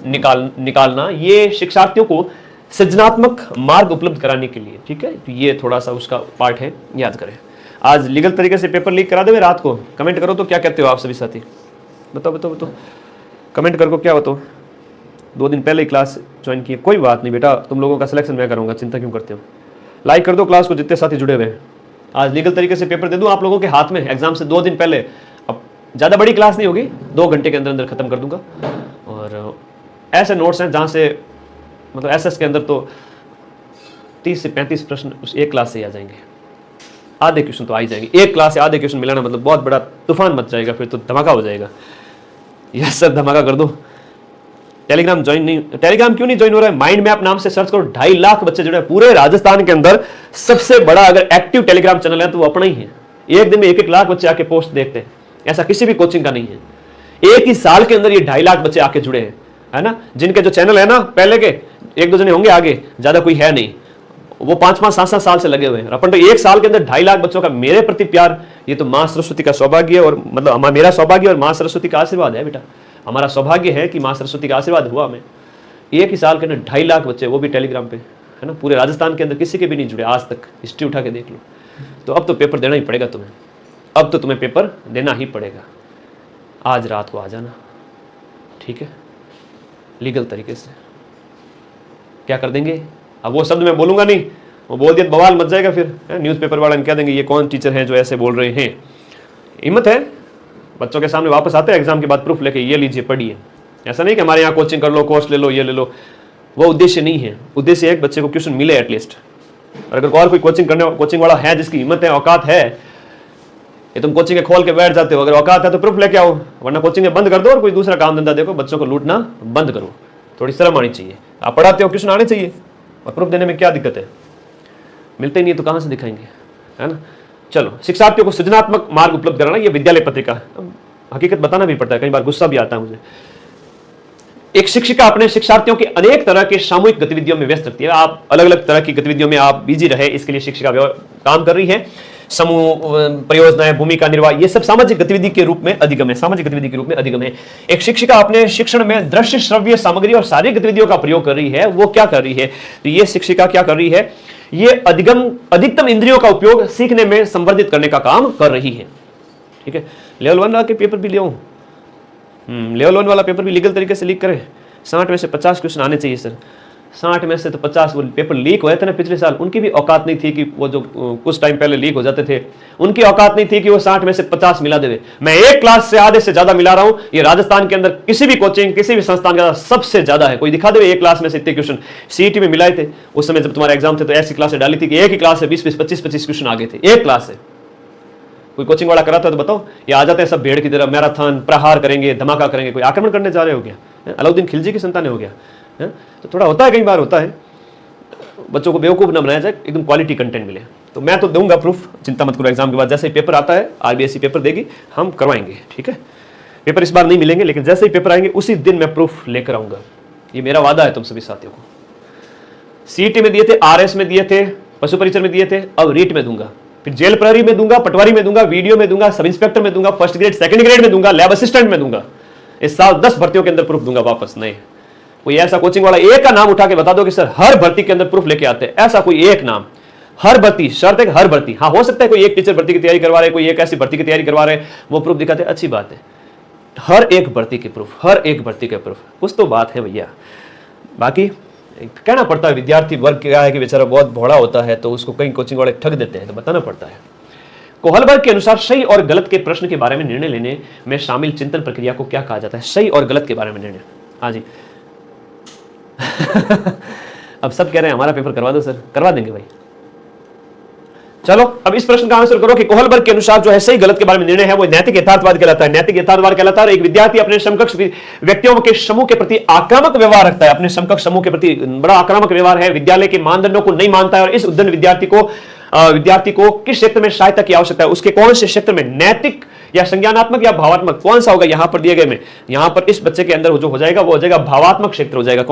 निकालना, ये शिक्षार्थियों को सृजनात्मक मार्ग उपलब्ध कराने के लिए, ठीक है। तो ये थोड़ा सा उसका पार्ट है, याद करें। आज लीगल तरीके से पेपर लीक करा देवे रात को? कमेंट करो तो क्या कहते हो आप सभी साथी? बताओ बताओ बताओ, कमेंट करो क्या बताओ। 2 दिन पहले ही क्लास ज्वाइन की, कोई बात नहीं बेटा, तुम लोगों का सिलेक्शन मैं करूंगा, चिंता क्यों करते हो। लाइक कर दो क्लास को जितने साथी जुड़े हुए हैं। आज लीगल तरीके से पेपर दे दूं आप लोगों के हाथ में एग्जाम से 2 दिन पहले। अब ज़्यादा बड़ी क्लास नहीं होगी, 2 घंटे के अंदर अंदर खत्म कर दूंगा। और ऐसे नोट्स हैं जहाँ से मतलब एसएस के अंदर तो 30 से 35 प्रश्न उस एक क्लास से ही आ जाएंगे। आधे क्वेश्चन तो आ ही जाएंगे, एक क्लास से आधे क्वेश्चन मिलाना मतलब बहुत बड़ा तूफान मच जाएगा, फिर तो धमाका हो जाएगा। यस सर, धमाका कर दो। टेलीग्राम ज्वाइन नहीं, टेलीग्राम क्यों नहीं ज्वाइन हो रहा है? माइंड मैप नाम से सर्च करो, 2.5 लाख बच्चे जुड़े हैं पूरे राजस्थान के अंदर। सबसे बड़ा अगर एक्टिव टेलीग्राम चैनल है तो वो अपना ही है। एक दिन में 1-1 लाख बच्चे आके पोस्ट देखते हैं, ऐसा किसी भी कोचिंग का नहीं है। एक ही साल के अंदर ये 2.5 लाख बच्चे आके जुड़े हैं, है ना। जिनके जो चैनल है ना पहले के, 1-2 जने होंगे, आगे ज्यादा कोई है नहीं, वो 5-5, 7-7 साल से लगे हुए हैं। अपन तो 1 साल के अंदर 2.5 लाख बच्चों का मेरे प्रति प्यार, ये तो माँ सरस्वती का सौभाग्य है, और मतलब मेरा सौभाग्य और माँ सरस्वती का आशीर्वाद है बेटा। हमारा सौभाग्य है कि माँ सरस्वती का आशीर्वाद हुआ हमें। एक ही साल के अंदर 2.5 लाख बच्चे, वो भी टेलीग्राम पे, है ना। पूरे राजस्थान के अंदर किसी के भी नहीं जुड़े आज तक, हिस्ट्री उठा के देख लो। तो अब तो पेपर देना ही पड़ेगा तुम्हें, अब तो तुम्हें पेपर देना ही पड़ेगा। आज रात को आ जाना, ठीक है, लीगल तरीके से। क्या कर देंगे? अब वो शब्द मैं बोलूंगा नहीं, वो बोल दिया बवाल मच जाएगा, फिर न्यूज़पेपर वाले कह देंगे ये कौन टीचर हैं जो ऐसे बोल रहे हैं। हिम्मत है बच्चों के सामने, वापस आते हैं एग्जाम के बाद प्रूफ लेके, ये लीजिए पढ़िए। ऐसा नहीं कि हमारे यहाँ कोचिंग कर लो, कोर्स ले लो, ये ले लो, वो उद्देश्य नहीं है। उद्देश्य एक बच्चे को क्वेश्चन मिले एटलीस्ट। और अगर और कोई कोचिंग वाला है जिसकी हिम्मत है, औकात है, ये तुम कोचिंग के खोल के बैठ जाते हो, अगर औकात है तो प्रूफ लेके आओ, वरना कोचिंग बंद कर दो और कोई दूसरा काम धंधा देखो, बच्चों को लूटना बंद करो। थोड़ी शर्म आनी चाहिए। आप पढ़ाते हो, क्वेश्चन आने चाहिए, और प्रूफ देने में क्या दिक्कत है? मिलते ही नहीं तो कहां से दिखाएंगे, है ना। चलो, शिक्षार्थियों को सृजनात्मक मार्ग उपलब्ध कराना, ये विद्यालय पत्रिका। हकीकत बताना भी पड़ता है, कई बार गुस्सा भी आता है मुझे। एक शिक्षिका अपने शिक्षार्थियों के अनेक तरह के सामूहिक गतिविधियों में व्यस्त रखती है। आप अलग अलग तरह की गतिविधियों में आप बिजी रहे, इसके लिए शिक्षिका काम कर रही है। समूह परियोजनाएं, भूमिका निर्वाह, ये सब सामाजिक गतिविधि के रूप में अधिगम है, सामाजिक गतिविधि के रूप में अधिगम है। एक शिक्षिका अपने शिक्षण में दृश्य श्रव्य सामग्री और शारीरिक गतिविधियों का प्रयोग कर रही है। वो क्या कर रही है? तो ये शिक्षिका क्या कर रही है? ये अधिकतम इंद्रियों का उपयोग सीखने में संवर्धित करने का काम कर रही है, ठीक है। लेवल 1 के पेपर भी ले आऊं, लेवल 1 वाला पेपर भी लीगल तरीके से लीक करें। 60 में से 50 क्वेश्चन आने चाहिए सर। 60 में से तो 50 वो पेपर लीक हुए थे ना पिछले साल, उनकी भी औकात नहीं थी कि वो जो कुछ टाइम पहले लीक हो जाते थे, उनकी औकात नहीं थी कि वो 60 में से 50 मिला देवे। मैं एक क्लास से आधे से ज्यादा मिला रहा हूं। ये राजस्थान के अंदर किसी भी कोचिंग, किसी भी संस्थान का सबसे ज्यादा है। कोई दिखा देवे एक क्लास में से इतने क्वेश्चन। सीईटी में मिलाए थे उस समय जब तुम्हारे एग्जाम थे, तो ऐसी क्लासें डाली थी कि एक ही क्लास से 20-20, 25-25 क्वेश्चन आ गए थे एक क्लास से। कोई कोचिंग वाला कराता है तो बताओ, ये आ जाते हैं सब भेड़ की तरह, मैराथन, प्रहार करेंगे, धमाका करेंगे। कोई आक्रमण करने जा रहे हो क्या? अलाउद्दीन खिलजी की संतान हो गया है? तो थोड़ा होता है, कई बार होता है। बच्चों को बेवकूफ ना बनाया जाए, एकदम क्वालिटी कंटेंट मिले। तो मैं तो दूंगा प्रूफ, चिंता मत करो। एग्जाम के बाद जैसे ही पेपर आता है, आरबीएसई पेपर देगी, हम करवाएंगे, ठीक है। पेपर इस बार नहीं मिलेंगे, लेकिन जैसे ही पेपर आएंगे उसी दिन मैं प्रूफ लेकर आऊंगा। ये मेरा वादा है तुम सभी साथियों को। सीईटी में दिए थे, आरएस में दिए थे, पशु परिचर में दिए थे, अब रीट में दूंगा, फिर जेल प्रहरी में दूंगा, पटवारी में दूंगा, वीडियो में दूंगा, सब इंस्पेक्टर में दूंगा, फर्स्ट ग्रेड, सेकंड ग्रेड में दूंगा, लैब असिस्टेंट में दूंगा। इस साल 10 भर्तियों के अंदर प्रूफ दूंगा वापस। नहीं, कोई ऐसा कोचिंग वाला एक का नाम उठा के बता दो कि सर हर भर्ती के अंदर प्रूफ लेके आते हैं, ऐसा कोई एक नाम। हर भर्ती, शर्त है कि हर भर्ती। हाँ, हो सकता है कोई एक टीचर भर्ती की तैयारी करवा रहे, कोई एक ऐसी भर्ती की तैयारी करवा रहे, वो प्रूफ दिखाते, अच्छी बात है। हर एक भर्ती के प्रूफ, हर एक भर्ती के प्रूफ, कुछ तो बात है भैया। बाकी कहना पड़ता है, विद्यार्थी वर्ग क्या है कि बेचारा बहुत भोड़ा होता है, तो उसको कई कोचिंग वाले ठग देते हैं, तो बताना पड़ता है। कोहलबर्ग के अनुसार सही और गलत के प्रश्न के बारे में निर्णय लेने में शामिल चिंतन प्रक्रिया को क्या कहा जाता है? सही और गलत के बारे में निर्णय। हाँ जी अब सब कह रहे हैं हमारा पेपर करवा दो सर, करवा देंगे भाई। चलो, अब इस प्रश्न का आंसर करो कि कोहलबर्ग के अनुसार जो है सही गलत के बारे में निर्णय है वो नैतिक यथार्थवाद कहलाता है। नैतिक यथार्थवाद कहलाता है एक विद्यार्थी अपने समकक्ष व्यक्तियों के समूह के प्रति आक्रामक व्यवहार रखता है, अपने समकक्ष समूह के प्रति बड़ा आक्रामक व्यवहार है, विद्यालय के मानदंडों को नहीं मानता है, और इस उद्यम विद्यार्थी को विद्यार्थी को किस क्षेत्र में सहायता की आवश्यकता है, उसके कौन से क्षेत्र में, नैतिक या संज्ञानात्मक या भावात्मक, कौन सा होगा यहां पर दिए गए में, यहां पर इस बच्चे के अंदर जो हो जाएगा वो हो जाएगा भावात्मक क्षेत्र हो जाएगा। कौन